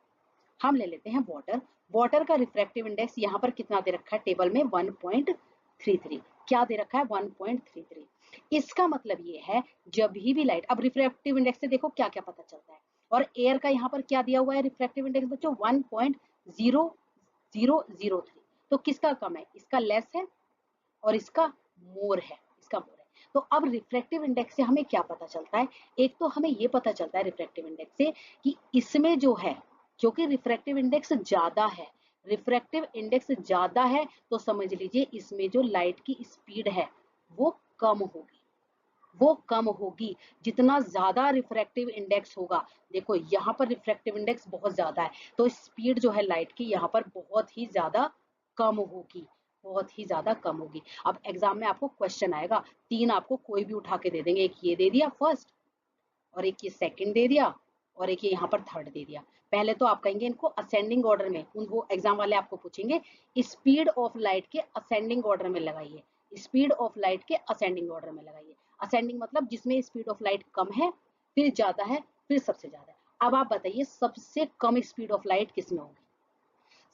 हम ले लेते हैं वाटर। वाटर का रिफ्रैक्टिव इंडेक्स यहाँ पर कितना दे रखा है टेबल में, 1.33। क्या दे रखा है, 1.33। इसका मतलब ये है जब भी लाइट, अब रिफ्रैक्टिव इंडेक्स से देखो क्या क्या पता चलता है, और एयर का यहाँ पर क्या दिया हुआ है रिफ्रैक्टिव इंडेक्स बच्चों, 1.0003। तो किसका कम है, इसका लेस है और इसका मोर है, इसका मोर है। तो अब रिफ्रैक्टिव इंडेक्स से हमें क्या पता चलता है, एक तो हमें ये पता चलता है रिफ्रैक्टिव इंडेक्स से कि इसमें जो है, क्योंकि रिफ्रैक्टिव इंडेक्स ज्यादा है, रिफ्रैक्टिव इंडेक्स ज्यादा है तो समझ लीजिए इसमें जो लाइट की स्पीड है वो कम होगी, वो कम होगी। जितना ज्यादा रिफ्रैक्टिव इंडेक्स होगा, देखो यहाँ पर रिफ्रैक्टिव इंडेक्स बहुत ज्यादा है तो स्पीड जो है लाइट की यहाँ पर बहुत ही ज्यादा कम होगी, बहुत ही ज्यादा कम होगी। अब एग्जाम में आपको क्वेश्चन आएगा, तीन आपको कोई भी उठा के दे देंगे, एक ये दे दिया फर्स्ट, और एक ये सेकंड दे दिया, और एक ये यहाँ पर थर्ड दे दिया। पहले तो आप कहेंगे इनको असेंडिंग ऑर्डर में, वो एग्जाम वाले आपको पूछेंगे स्पीड ऑफ लाइट के असेंडिंग ऑर्डर में लगाइए, स्पीड ऑफ लाइट के असेंडिंग ऑर्डर में लगाइए। असेंडिंग मतलब जिसमें स्पीड ऑफ लाइट कम है, फिर ज्यादा है, फिर सबसे ज्यादा है। अब आप बताइए सबसे कम स्पीड ऑफ लाइट किसमें होगी,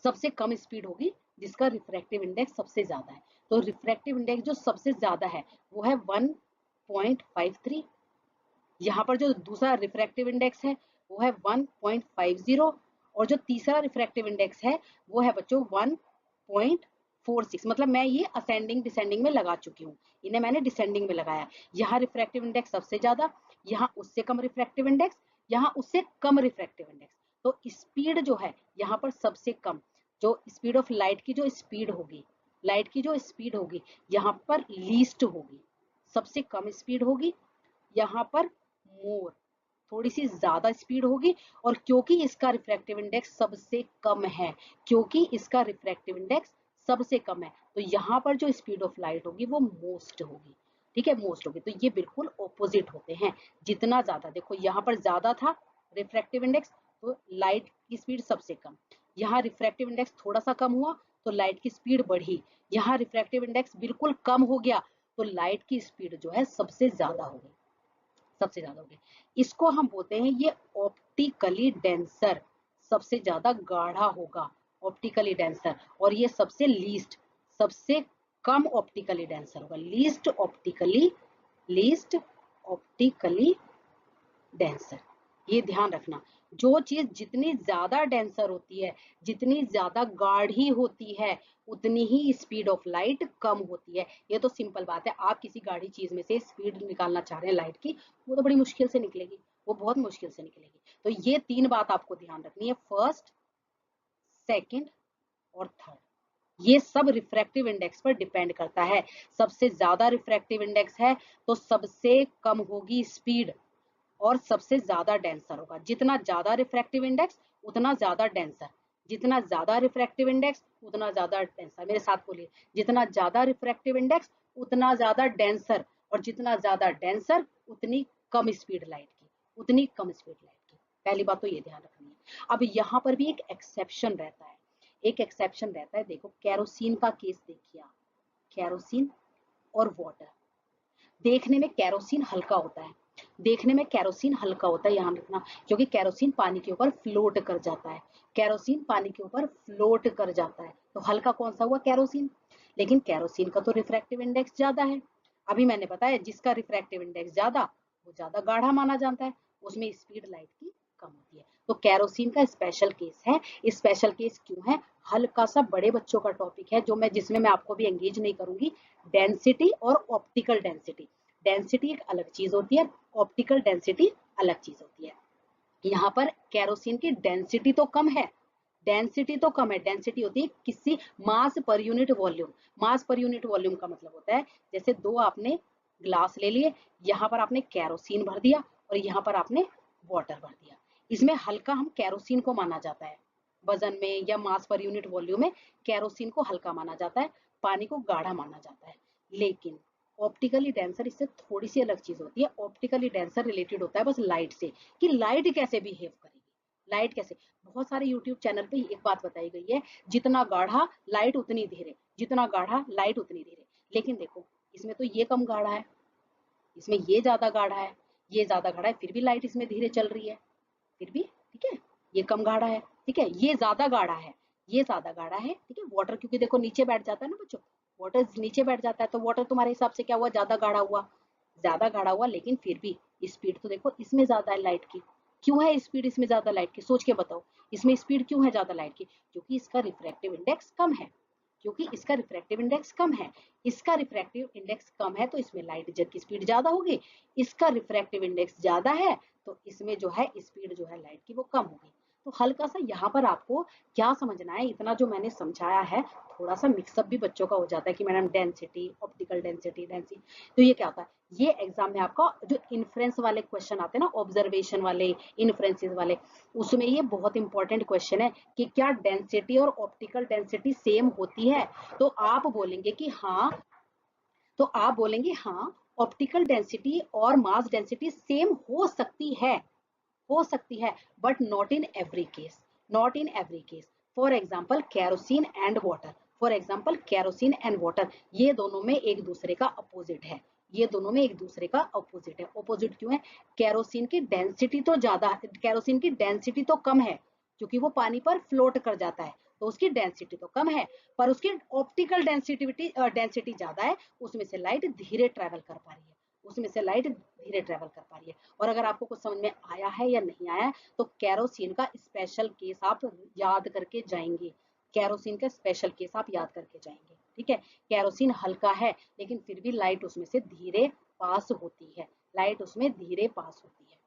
सबसे कम स्पीड होगी जिसका रिफ्रैक्टिव इंडेक्स सबसे ज्यादा है। तो रिफ्रैक्टिव इंडेक्स जो सबसे ज्यादा है वो है 1.53। यहाँ पर जो दूसरा रिफ्रैक्टिव इंडेक्स है वो है 1.50, और जो तीसरा रिफ्रैक्टिव इंडेक्स है वो है बच्चों 1.46। मतलब मैं ये असेंडिंग डिसेंडिंग में लगा चुकी हूँ, इन्हें मैंने डिसेंडिंग में लगाया। यहाँ रिफ्रैक्टिव इंडेक्स सबसे ज्यादा, यहाँ उससे कम रिफ्रैक्टिव इंडेक्स, यहाँ उससे कम रिफ्रैक्टिव इंडेक्स। तो स्पीड जो है यहाँ पर सबसे कम, जो स्पीड ऑफ लाइट की जो स्पीड होगी, लाइट की जो स्पीड होगी यहाँ पर लीस्ट होगी, सबसे कम स्पीड होगी। यहाँ पर मोर, थोड़ी सी ज्यादा स्पीड होगी। और क्योंकि इसका रिफ्रैक्टिव इंडेक्स सबसे कम है, क्योंकि इसका रिफ्रैक्टिव इंडेक्स सबसे कम है, तो यहाँ पर जो स्पीड ऑफ लाइट होगी वो मोस्ट होगी। ठीक है, मोस्ट होगी। तो ये बिल्कुल ऑपोजिट होते हैं। जितना ज्यादा, देखो यहाँ पर ज्यादा था रिफ्रैक्टिव इंडेक्स, तो लाइट की स्पीड सबसे कम। यहाँ रिफ्रैक्टिव इंडेक्स थोड़ा सा कम हुआ तो लाइट की स्पीड बढ़ी। यहाँ रिफ्रैक्टिव इंडेक्स बिल्कुल कम हो गया तो लाइट की स्पीड जो है सबसे ज्यादा हो गई, सबसे ज्यादा हो गई। इसको हम बोलते हैं ये ऑप्टिकली डेंसर, सबसे ज्यादा गाढ़ा होगा ऑप्टिकली डेंसर। और ये सबसे लीस्ट, सबसे कम ऑप्टिकली डेंसर होगा, लीस्ट ऑप्टिकली डेंसर। ये ध्यान रखना, जो चीज जितनी ज्यादा डेंसर होती है, जितनी ज्यादा गाढ़ी होती है, उतनी ही स्पीड ऑफ लाइट कम होती है। ये तो सिंपल बात है। आप किसी गाढ़ी चीज में से स्पीड निकालना चाह रहे हैं लाइट की, वो तो बड़ी मुश्किल से निकलेगी, वो बहुत मुश्किल से निकलेगी। तो ये 3 बात आपको ध्यान रखनी है, फर्स्ट, सेकंड और थर्ड। ये सब रिफ्रैक्टिव इंडेक्स पर डिपेंड करता है। सबसे ज्यादा रिफ्रैक्टिव इंडेक्स है तो सबसे कम होगी स्पीड और सबसे ज्यादा डेंसर होगा। जितना ज्यादा रिफ्रैक्टिव इंडेक्स उतना ज्यादा डेंसर, जितना ज्यादा रिफ्रैक्टिव इंडेक्स उतना ज्यादा डेंसर। मेरे साथ बोलिए, जितना ज्यादा रिफ्रैक्टिव इंडेक्स उतना ज्यादा डेंसर, और जितना ज्यादा डेंसर उतनी कम स्पीड लाइट की, उतनी कम स्पीड लाइट की। पहली बात तो ये ध्यान रखनी है। अब यहाँ पर भी एक एक्सेप्शन रहता है, एक एक्सेप्शन रहता है। देखो कैरोसिन का केस देखिए आप, कैरोसिन और वाटर। देखने में कैरोसिन हल्का होता है, देखने में कैरोसिन हल्का होता है, यहाँ रखना, क्योंकि कैरोसिन पानी के ऊपर फ्लोट कर जाता है, कैरोसिन पानी के ऊपर फ्लोट कर जाता है, तो हल्का कौन सा हुआ, कैरोसिन। लेकिन कैरोसिन का तो रिफ्रैक्टिव इंडेक्स ज्यादा है। अभी मैंने बताया जिसका रिफ्रैक्टिव इंडेक्स ज्यादा वो ज्यादा गाढ़ा माना जाता है, उसमें स्पीड लाइट की कम होती है। तो कैरोसिन का स्पेशल केस है। स्पेशल केस क्यों है, हल्का सा बड़े बच्चों का टॉपिक है जो मैं, जिसमें मैं आपको भी एंगेज नहीं करूंगी। डेंसिटी और ऑप्टिकल डेंसिटी, डेंसिटी एक अलग चीज होती है, ऑप्टिकल डेंसिटी अलग चीज होती है। यहाँ पर कैरोसिन की डेंसिटी तो कम है, डेंसिटी तो कम है, डेंसिटी होती है किसी मास पर यूनिट वॉल्यूम। मास पर यूनिट वॉल्यूम का मतलब होता है, जैसे 2 आपने ग्लास ले लिए, यहाँ पर आपने कैरोसिन भर दिया और यहाँ पर आपने वाटर भर दिया। इसमें हल्का हम कैरोसिन को माना जाता है, वजन में या मास पर यूनिट वॉल्यूम में कैरोसिन को हल्का माना जाता है, पानी को गाढ़ा माना जाता है। लेकिन ऑप्टिकली डेंसर इससे थोड़ी सी अलग चीज होती है। ऑप्टिकली डेंसर रिलेटेड होता है बस लाइट से, कि लाइट कैसे बिहेव करेगी, लाइट कैसे। बहुत सारे यूट्यूब चैनल पे एक बात बताई गई है, जितना गाढ़ा लाइट उतनी धीरे, जितना गाढ़ा लाइट उतनी धीरे। लेकिन देखो इसमें तो ये कम गाढ़ा है, इसमें ये ज्यादा गाढ़ा है, ये ज्यादा गाढ़ा है, फिर भी लाइट इसमें धीरे चल रही है, फिर भी ठीक है। ये कम गाढ़ा है, ठीक है, ये ज्यादा गाढ़ा है, ये ज्यादा गाढ़ा है, ठीक है। वाटर क्योंकि देखो नीचे बैठ जाता है ना बच्चों, वाटर नीचे बैठ जाता है, तो वाटर तुम्हारे हिसाब से क्या हुआ, ज्यादा गाढ़ा हुआ, ज्यादा गाढ़ा हुआ। लेकिन फिर भी स्पीड तो देखो इसमें ज्यादा है लाइट की। क्यों है स्पीड इसमें ज्यादा लाइट की, सोच के बताओ, इसमें स्पीड क्यों है ज्यादा लाइट की, क्योंकि इसका रिफ्रैक्टिव इंडेक्स कम है, क्योंकि इसका रिफ्रैक्टिव इंडेक्स कम है। इसका रिफ्रैक्टिव इंडेक्स कम है तो इसमें लाइट जेट की स्पीड ज्यादा होगी, इसका रिफ्रैक्टिव इंडेक्स ज्यादा है तो इसमें जो है स्पीड जो है लाइट की वो कम होगी। तो हल्का सा यहाँ पर आपको क्या समझना है, इतना जो मैंने समझाया है, थोड़ा सा मिक्सअप भी बच्चों का हो जाता है कि madam density, optical density, density. तो ये क्या होता है, ये एग्जाम में आपका जो इन्फ्रेंस वाले क्वेश्चन आते हैं ना, ऑब्जर्वेशन वाले, इन्फ्रेंसेस वाले, उसमें ये बहुत इंपॉर्टेंट क्वेश्चन है कि क्या डेंसिटी और ऑप्टिकल डेंसिटी सेम होती है। तो आप बोलेंगे कि हाँ, तो आप बोलेंगे हाँ, ऑप्टिकल डेंसिटी और मास डेंसिटी सेम हो सकती है, हो सकती है, but not in every case, not in every case. For example kerosene and water, for example kerosene and water, ये दोनों में एक दूसरे का अपोजिट है, ये दोनों में एक दूसरे का अपोजिट है। अपोजिट क्यों है, कैरोसिन की डेंसिटी तो ज्यादा, कैरोसिन की डेंसिटी तो कम है क्योंकि वो पानी पर फ्लोट कर जाता है, तो उसकी डेंसिटी तो कम है, पर उसकी ऑप्टिकल डेंसिटी ज्यादा है, उसमें से लाइट धीरे ट्रेवल कर पा रही है, उसमें से लाइट धीरे ट्रेवल कर पा रही है। और अगर आपको कुछ समझ में आया है या नहीं आया तो कैरोसिन का स्पेशल केस आप याद करके जाएंगे, कैरोसिन का स्पेशल केस आप याद करके जाएंगे, ठीक है। कैरोसिन हल्का है लेकिन फिर भी लाइट उसमें से धीरे पास होती है, लाइट उसमें धीरे पास होती है,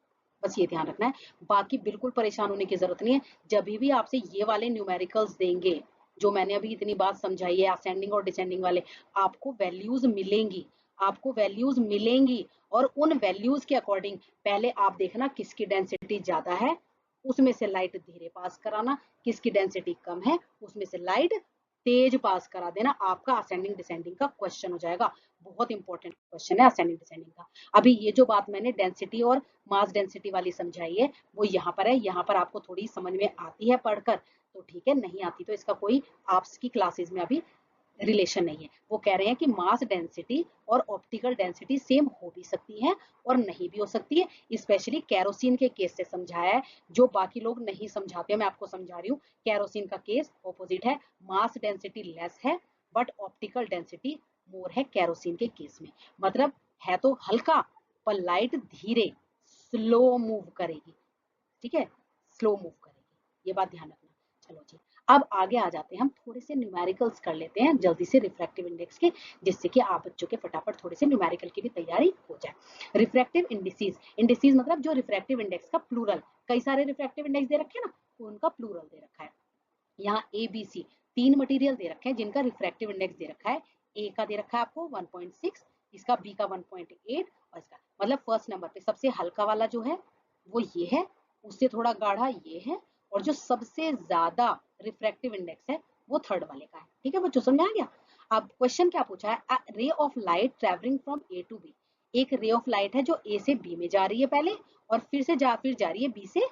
बस ये ध्यान रखना है। बाकी बिल्कुल परेशान होने की जरूरत नहीं है। जब भी आपसे ये वाले न्यूमेरिकल्स देंगे, जो मैंने अभी इतनी बात समझाई है, असेंडिंग और डिसेंडिंग वाले, आपको वैल्यूज मिलेंगी, आपको वैल्यूज मिलेंगी और उन वैल्यूज के अकॉर्डिंग पहले आप देखना किसकी डेंसिटी ज्यादा है, उसमें से लाइट धीरे पास कराना, किसकी डेंसिटी कम है उसमें से लाइट तेज पास करा देना। आपका असेंडिंग डिसेंडिंग का क्वेश्चन हो जाएगा। बहुत इंपॉर्टेंट क्वेश्चन है असेंडिंग डिसेंडिंग का। अभी ये जो बात मैंने डेंसिटी और मास डेंसिटी वाली समझाई है वो यहाँ पर है, यहाँ पर आपको थोड़ी समझ में आती है पढ़कर तो ठीक है, नहीं आती तो इसका कोई आपकी क्लासेस में अभी रिलेशन नहीं है। वो कह रहे हैं कि मास डेंसिटी और ऑप्टिकल डेंसिटी सेम हो भी सकती है और नहीं भी हो सकती है। स्पेशली कैरोसिन के केस से समझाया है, जो बाकी लोग नहीं समझाते, मैं आपको समझा रही हूँ। कैरोसिन का केस ऑपोजिट है, मास डेंसिटी लेस है बट ऑप्टिकल डेंसिटी मोर है कैरोसिन के केस में। मतलब है तो हल्का पर लाइट धीरे स्लो मूव करेगी, ठीक है, स्लो मूव करेगी, ये बात ध्यान रखना। चलो जी, अब आगे आ जाते हैं, हम थोड़े से न्यूमेरिकल्स कर लेते हैं जल्दी से रिफ्रैक्टिव इंडेक्स के, जिससे कि आप बच्चों के फटाफट थोड़े से न्यूमेरिकल की भी तैयारी हो जाए। रिफ्रैक्टिव इंडिसेस, इंडिसेस मतलब जो रिफ्रैक्टिव इंडेक्स का प्लूरल, कई सारे रिफ्रैक्टिव इंडेक्स दे रखे हैं ना, तो उनका प्लूरल दे रखा है। यहाँ ए बी सी तीन मटेरियल दे रखे हैं जिनका रिफ्रैक्टिव इंडेक्स दे रखा है। ए का दे रखा है आपको 1.6, इसका बी का 1.8 और इसका, मतलब फर्स्ट नंबर पे सबसे हल्का वाला जो है वो ये है, उससे थोड़ा गाढ़ा ये है, और जो सबसे ज्यादा रिफ्रैक्टिव इंडेक्स है वो थर्ड वाले का है। ठीक है बच्चों, समझ आ गया। अब क्वेश्चन क्या पूछा है, ray of light travelling from A to B, एक रे ऑफ लाइट है जो ए से बी में जा रही है पहले, और फिर जा रही है बी से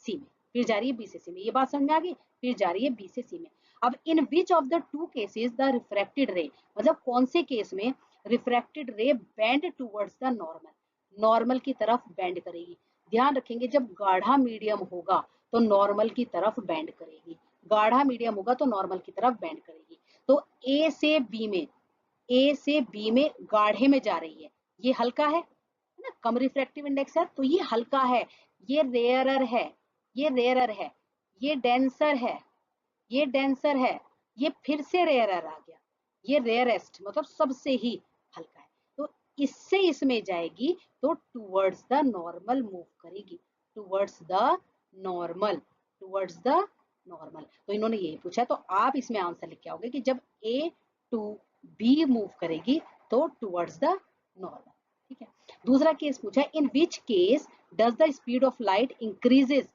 सी में, फिर जा रही है बी से सी में, ये बात समझ में आ गई, फिर जा रही है बी से सी में। अब in which of the two cases the refracted ray, मतलब कौन से केस में refracted ray bend towards the normal, normal की तरफ बेंड करेगी। ध्यान रखेंगे जब गाढ़ा मीडियम होगा तो नॉर्मल की तरफ बेंड करेगी, गाढ़ा मीडियम होगा तो नॉर्मल की तरफ बेंड करेगी। तो ए से बी में, ए से बी में गाढ़े में जा रही है, ये हल्का है ना, कम रिफ्रैक्टिव इंडेक्स है तो ये हल्का है, ये रेयरर है, ये रेयरर है, ये डेंसर है, ये डेंसर है, ये फिर से रेयरर आ गया, ये रेयरेस्ट मतलब सबसे ही हल्का है। तो इससे इसमें जाएगी तो टुवर्ड्स द नॉर्मल मूव करेगी, towards the normal, towards the normal. तो इन्होंने यही पूछा, तो आप इसमें आंसर लिख के आओगे कि जब ए टू बी मूव करेगी तो टुवर्ड्स द नॉर्मल। ठीक है, दूसरा केस पूछा है, in which case does the speed of light increases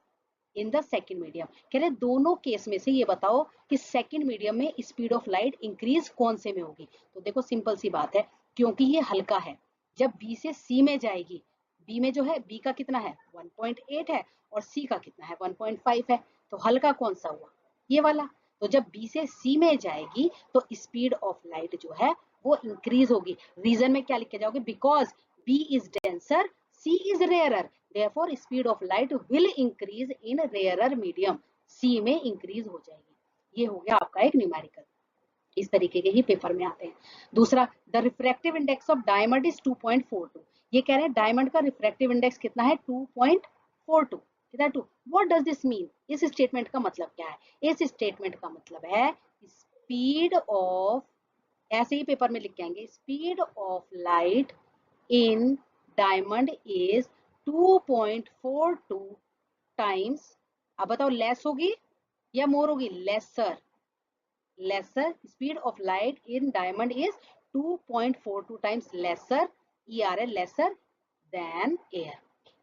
in the second medium. कह रहे दोनों केस में से ये बताओ कि सेकेंड मीडियम में स्पीड ऑफ लाइट इंक्रीज कौन से में होगी। तो देखो सिंपल सी बात है, क्योंकि ये हल्का है, जब बी से सी में जाएगी, बी में जो है बी का कितना है 1.8 है और सी का कितना है 1.5 है, तो हल्का कौन सा हुआ, ये वाला। तो जब बी से सी में जाएगी तो स्पीड ऑफ लाइट जो है वो इंक्रीज होगी। रीजन में क्या लिख के जाओगे, because B is denser, C is rarer, therefore speed of light will increase in rarer medium, C में increase हो जाएगी। ये हो गया आपका एक न्यूमेरिकल, इस तरीके के ही पेपर में आते हैं। दूसरा, the refractive index of diamond is 2.42, ये कह रहे हैं डायमंड का रिफ्रैक्टिव इंडेक्स कितना है 2.42, कितना है 2। व्हाट डज दिस मीन, इस स्टेटमेंट का मतलब क्या है, इस स्टेटमेंट का मतलब है स्पीड ऑफ, ऐसे ही पेपर में लिख के आएंगे, speed of light in diamond is 2.42 times, अब बताओ लेस होगी या मोर होगी, lesser, lesser, speed of light in diamond is 2.42 times lesser, E R है लेसर देन एयर,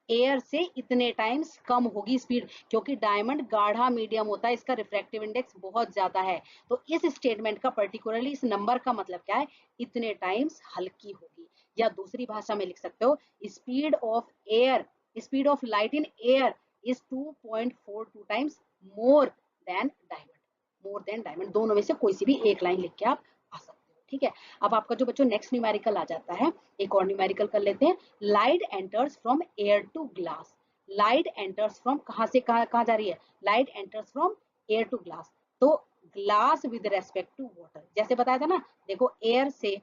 एयर से इतने टाइम्स कम होगी स्पीड, क्योंकि डायमंड गाढ़ा मीडियम होता है, इसका रिफ्रैक्टिव इंडेक्स बहुत ज्यादा है। तो इस स्टेटमेंट का पर्टिकुलरली इस नंबर का मतलब क्या है, इतने टाइम्स हल्की होगी, या दूसरी भाषा में लिख सकते हो speed of air, speed of light in air is 2.42 times more than diamond, more than diamond, दोनों में से कोई सी भी एक लाइन लिख के आप आ सकते हो। ठीक है, अब आपका जो बच्चों नेक्स्ट न्यूमेरिकल आ जाता है, एक और न्यूमेरिकल कर लेते हैं, light enters from air to glass, light enters from कहां से कहां जा रही है, light enters from air to glass, तो glass with respect to water, जैसे बताया था ना, देखो एयर से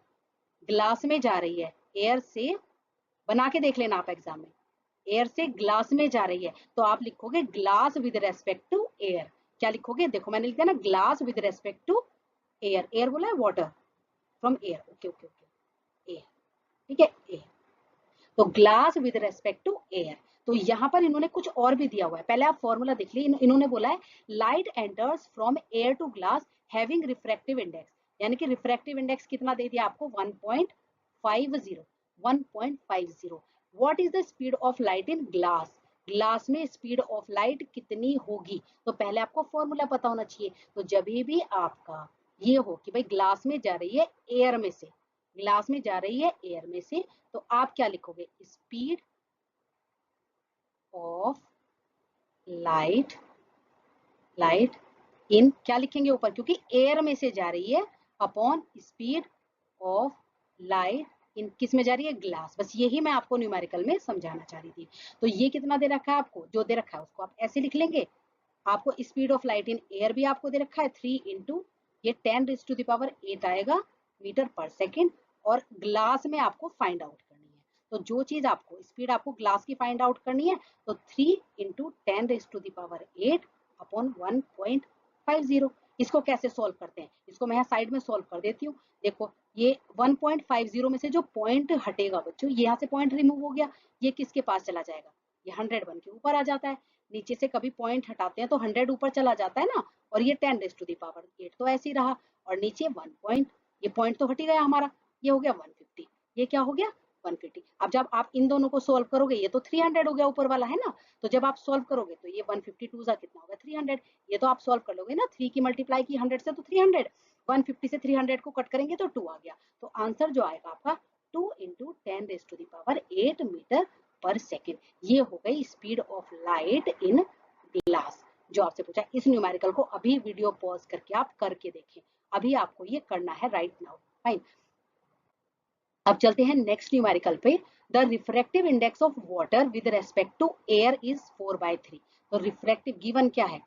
ग्लास में जा रही है, एयर से, बना के देख लेना आप एग्जाम में, एयर से ग्लास में जा रही है तो आप लिखोगे glass with respect to air, क्या लिखोगे, देखो मैंने लिखा ना glass with respect to air, air बोला है water, from air, okay okay okay, air, ठीक है एयर, तो glass with respect to air. तो यहाँ पर इन्होंने कुछ और भी दिया हुआ है, पहले आप फॉर्मूला देख लीजिए, इन्होंने बोला है light enters from air to glass having refractive index, यानी कि रिफ्रैक्टिव इंडेक्स कितना दे दिया आपको 1.5, 1.50. What is the speed of light in glass? Glass में स्पीड ऑफ लाइट कितनी होगी? तो पहले आपको फॉर्मूला पता होना चाहिए। तो जब भी आपका ये हो कि भाई ग्लास में जा रही है एयर में से, ग्लास में जा रही है एयर में से, तो आप क्या लिखोगे? Speed of light, light in, क्या लिखेंगे ऊपर, क्योंकि एयर में से जा रही है, अपॉन स्पीड ऑफ लाइट इन किस में जा रही है? ग्लास। बस यही मैं आपको न्यूमेरिकल में समझाना चाह रही थी। तो ये कितना दे रखा है आपको? जो दे रखा है उसको आप ऐसे लिख लेंगे। आपको speed of light in air भी आपको दे रखा है 3 इंटू ये 10⁸ आएगा मीटर पर सेकेंड, और ग्लास में आपको फाइंड आउट करनी है। तो जो चीज आपको स्पीड आपको ग्लास की फाइंड आउट करनी है, तो 3 इंटू 10⁸ अपॉन 1.50। इसको कैसे सॉल्व करते हैं? इसको मैं यहाँ साइड में सॉल्व कर देती हूँ। देखो ये 1.50 में से जो पॉइंट हटेगा बच्चों, यहाँ से पॉइंट रिमूव हो गया, ये किसके पास चला जाएगा? ये 100 बन के ऊपर आ जाता है। नीचे से कभी पॉइंट हटाते हैं तो 100 ऊपर चला जाता है ना, और ये 10⁸ तो ऐसे ही रहा, और नीचे 1 पॉइंट, ये पॉइंट तो हट ही गया हमारा, ये हो गया 150। ये क्या हो गया? 150। अब जब आप इन दोनों को सोल्व करोगे, ये तो 300 हो गया ऊपर वाला है ना, तो जब आप सोल्व करोगे तो ये 152 सा कितना होगा? 300। ये तो आप सोल्व कर लोगे ना, 3 की मल्टीप्लाई की 100 से तो 300, 150 से 300 को कट करेंगे तो 2 आ गया। तो आंसर जो आएगा आपका 2 इंटू 10⁸ मीटर पर सेकेंड। ये हो गई speed of light in glass, जो आपसे पूछा। इस न्यूमेरिकल को अभी वीडियो पॉज करके आप करके देखें, अभी आपको ये करना है राइट नाउ। फाइन, अब चलते हैं नेक्स्ट न्यूमेरिकल पे। The refractive index of water with respect to air is 4/3। तो रिफ्रैक्टिव गिवन क्या है?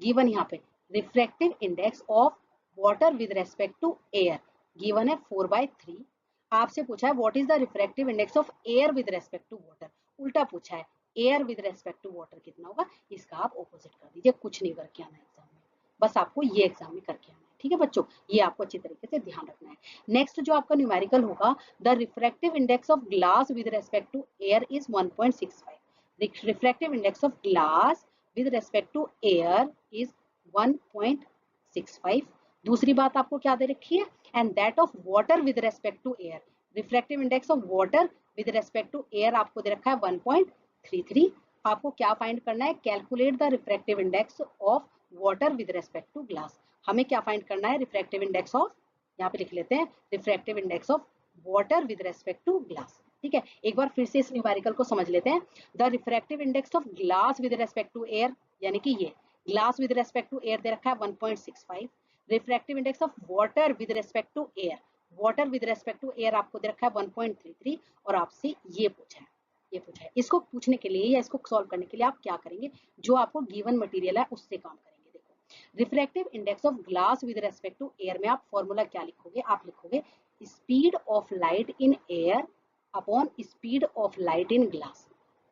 गिवन यहाँ पे refractive index of water with respect to air given है 4/3। आपसे पूछा है what is the refractive index of air with respect to water. उल्टा पूछा है, air with respect to water कितना होगा? इसका आप ऑपोजिट कर दीजिए, कुछ नहीं करके आना एग्जाम में, बस आपको ये एग्जाम में करके आना है। ठीक है बच्चों, ये आपको अच्छी तरीके से ध्यान रखना है। नेक्स्ट जो आपका न्यूमेरिकल होगा, the refractive index of glass with respect to air is 1.65। Refractive index of glass with respect to air is 1.65। दूसरी बात आपको क्या दे रखी है? And that of water with respect to air, refractive index of water with respect to air आपको दे रखा है 1.33। आपको क्या फाइंड करना है? Calculate the refractive index of water with respect to glass. हमें क्या फाइंड करना है? रिफ्रैक्टिव इंडेक्स ऑफ, यहाँ पे लिख लेते हैं, refractive index of water with respect to glass. ठीक है, एक बार फिर से इस न्यूमेरिकल को समझ लेते हैं। The refractive index of glass with respect to air, यानी कि ये glass with respect to air दे रखा है 1.65। Refractive index of water with respect to air, water with respect to air आपको दे रखा है 1.33, और आपसे ये पूछा है, ये पूछा है। इसको पूछने के लिए या इसको सॉल्व करने के लिए आप क्या करेंगे? जो आपको गिवन मटेरियल है उससे काम करेंगे। देखो refractive index of glass with respect to air में आप फॉर्मूला क्या लिखोगे? आप लिखोगे speed of light in air upon speed of light in glass.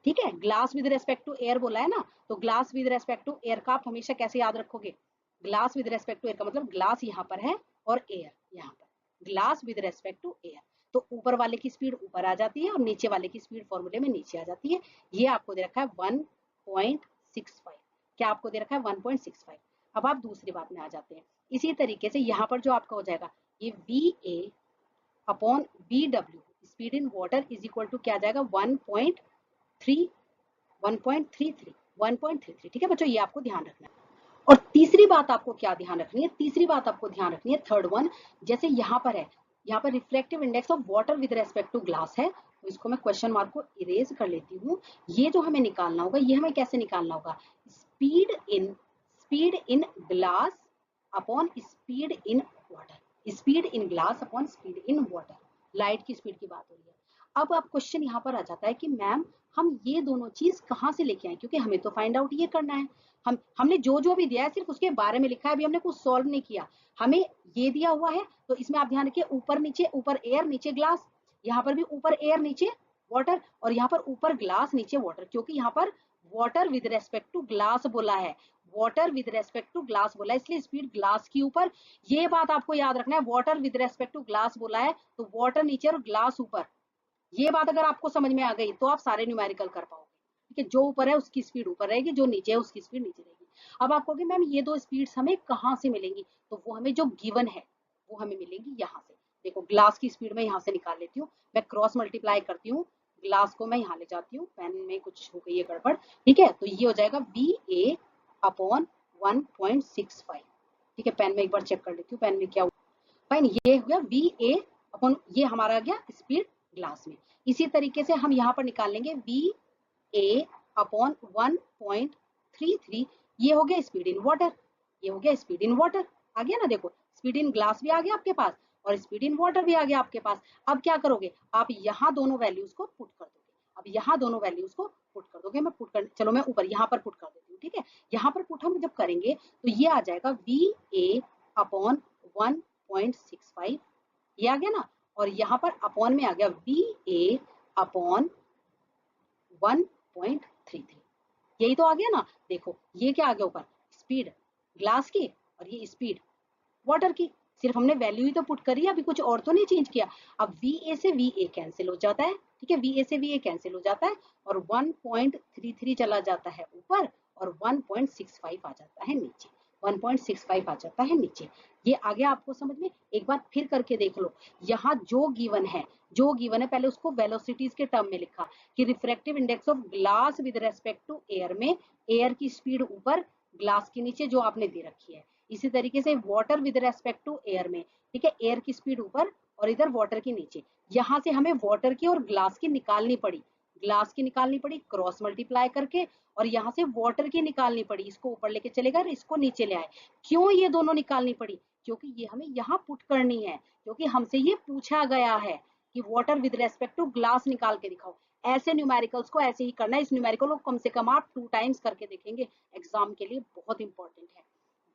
ठीक है, glass with respect to air बोला है ना, तो glass with respect to air का आप हमेशा कैसे याद रखोगे? Glass with respect to air का मतलब ग्लास यहाँ पर है और एयर यहाँ पर, glass with respect to air. तो ऊपर वाले की स्पीड ऊपर आ जाती है और नीचे वाले की स्पीड फॉर्मूले में नीचे आ जाती है। ये आपको दे रखा है 1.65। क्या आपको दे रखा है? 1.65। अब आप दूसरी बात में आ जाते हैं। इसी तरीके से यहाँ पर जो आपका हो जाएगा, ये VA upon BW speed in water is equal to क्या आ जाएगा? 1.33। ठीक है बच्चों, ये आपको ध्यान रखना है। और तीसरी बात आपको क्या ध्यान रखनी है? तीसरी बात आपको ध्यान रखनी है, थर्ड वन, जैसे यहाँ पर है, यहाँ पर reflective index of water with respect to glass है, तो इसको मैं क्वेश्चन मार्क को इरेज कर लेती हूँ। ये जो हमें निकालना होगा, ये हमें कैसे निकालना होगा? Speed in glass upon speed in water, speed in glass upon speed in water. Light की स्पीड की बात हो रही है। अब आप क्वेश्चन यहाँ पर आ जाता है कि मैम हम ये दोनों चीज कहाँ से लेके आए, क्योंकि हमें तो फाइंड आउट ये करना है। हमने जो जो भी दिया है सिर्फ उसके बारे में लिखा है, अभी हमने कुछ सॉल्व नहीं किया। हमें ये दिया हुआ है, तो इसमें आप ध्यान रखिए, ऊपर नीचे, ऊपर एयर नीचे ग्लास, यहाँ पर भी ऊपर एयर नीचे वाटर, और यहाँ पर ऊपर ग्लास नीचे वाटर, क्योंकि यहाँ पर water with respect to glass बोला है, water with respect to glass बोला है, इसलिए स्पीड ग्लास के ऊपर। ये बात आपको याद रखना है, water with respect to glass बोला है तो वाटर नीचे और ग्लास ऊपर। ये बात अगर आपको समझ में आ गई तो आप सारे न्यूमेरिकल कर पाओगे। ठीक है, जो ऊपर है उसकी स्पीड ऊपर रहेगी, जो नीचे है उसकी स्पीड नीचे रहेगी। अब आप कहोगे मैम ये दो स्पीड्स हमें कहाँ से मिलेंगी? तो वो हमें जो गिवन है वो हमें मिलेंगी यहाँ से। देखो ग्लास की स्पीड में यहाँ से निकाल लेती हूँ, मैं क्रॉस मल्टीप्लाई करती हूँ, ग्लास को मैं यहाँ ले जाती हूँ, पेन में कुछ हो गई है गड़बड़, ठीक है, तो ये हो जाएगा VA अपॉन 1.65। ठीक है, पेन में एक बार चेक कर लेती हूँ पेन में क्या हुआ। फाइन, ये हो गया VA अपॉन, ये हमारा आ गया स्पीड ग्लास में। इसी तरीके से हम यहाँ पर निकाल लेंगे VA अपॉन 1.33, ये हो गया स्पीड इन वाटर, ये हो गया स्पीड इन वाटर, आ गया ना, देखो स्पीड इन ग्लास भी आ गया आपके पास और स्पीड इन वाटर भी आ गया आपके पास। अब क्या करोगे, आप यहाँ दोनों वैल्यूज को पुट कर दोगे, अब यहाँ दोनों वैल्यूज को पुट कर दोगे, मैं पुट कर, चलो मैं ऊपर यहाँ पर पुट कर देती हूँ, ठीक है, यहाँ पर पुट हम जब करेंगे तो ये आ जाएगा VA अपॉन 1.65, ये आ गया ना, और यहाँ पर अपॉन में आ गया VA अपॉन 1.33, यही तो आ गया ना। देखो ये क्या आ गया ऊपर, स्पीड ग्लास की और ये स्पीड वाटर की, सिर्फ हमने वैल्यू ही तो पुट करी है, अभी कुछ और तो नहीं चेंज किया। अब VA से VA कैंसिल हो जाता है, ठीक है, VA से VA कैंसिल हो जाता है और 1.33 चला जाता है ऊपर और 1.65 आ जाता है नीचे, 1.65 आ जाता है नीचे। ये आ गया आपको समझ में, एक बार फिर करके देख लो। यहाँ जो गिवन है, जो गिवन है पहले उसको वेलोसिटीज के टर्म में लिखा कि refractive index of glass with respect to air में, एयर की स्पीड ऊपर ग्लास के नीचे जो आपने दे रखी है, इसी तरीके से water with respect to air में, ठीक है, एयर की स्पीड ऊपर और इधर वाटर के नीचे। यहां से हमें वाटर की और ग्लास की निकालनी पड़ी, ग्लास की निकालनी पड़ी क्रॉस मल्टीप्लाई करके, और यहाँ से वाटर की निकालनी पड़ी, इसको ऊपर लेके चले गए, इसको नीचे ले आए। क्यों ये दोनों निकालनी पड़ी, क्योंकि ये हमें यहाँ पुट करनी है, क्योंकि हमसे ये पूछा गया है कि water with respect to glass निकाल के दिखाओ। ऐसे न्यूमेरिकल्स को ऐसे ही करना है, इस न्यूमेरिकल को कम से कम आप 2 टाइम्स करके देखेंगे, एग्जाम के लिए बहुत इंपॉर्टेंट है,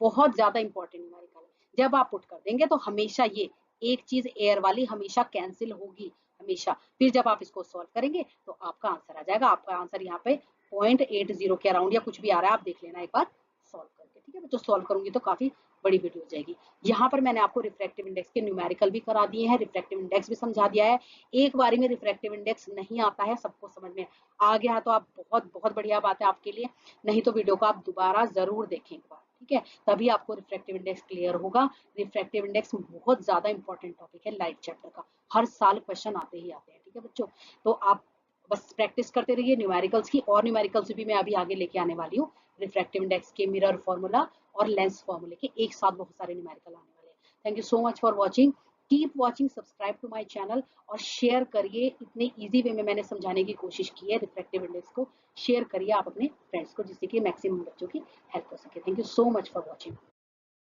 बहुत ज्यादा इंपॉर्टेंट न्यूमेरिकल है। जब आप पुट कर देंगे तो हमेशा ये एक चीज एयर वाली हमेशा कैंसिल होगी, हमेशा। फिर जब आप इसको सॉल्व करेंगे तो आपका आंसर आ जाएगा, आपका आंसर यहाँ पे 0.80 के अराउंड या कुछ भी आ रहा है, आप देख लेना एक बार सॉल्व करके, ठीक है। मैं तो सॉल्व करूंगी तो काफी बड़ी वीडियो हो जाएगी। यहाँ पर मैंने आपको रिफ्रैक्टिव इंडेक्स के न्यूमेरिकल भी करा दिए हैं, रिफ्रैक्टिव इंडेक्स भी समझा दिया है। एक बारी में रिफ्रैक्टिव इंडेक्स नहीं आता है, सबको समझ में आ गया तो आप बहुत बहुत बढ़िया बात है आपके लिए, नहीं तो वीडियो को आप दोबारा जरूर देखें एक बार, ठीक है, तभी आपको रिफ्रैक्टिव इंडेक्स क्लियर होगा। रिफ्रैक्टिव इंडेक्स बहुत ज्यादा इंपॉर्टेंट टॉपिक है लाइफ चैप्टर का, हर साल क्वेश्चन आते ही आते हैं, ठीक है बच्चों। तो आप बस प्रैक्टिस करते रहिए न्यूमेरिकल्स की, और न्यूमेरिकल्स भी मैं अभी आगे लेके आने वाली हूँ, रिफ्रैक्टिव इंडेक्स के मिरर फॉर्मूला और लेंस फॉर्मूले के एक साथ बहुत सारे न्यूमेरिकल आने वाले हैं। Thank you so much for watching, keep watching, subscribe to my channel और शेयर करिए, इतने इजी वे में मैंने समझाने की कोशिश की है रिफ्रैक्टिव इंडेक्स को, शेयर करिए आप अपने फ्रेंड्स को, जिससे कि मैक्सिमम बच्चों की हेल्प हो सके। Thank you so much for watching.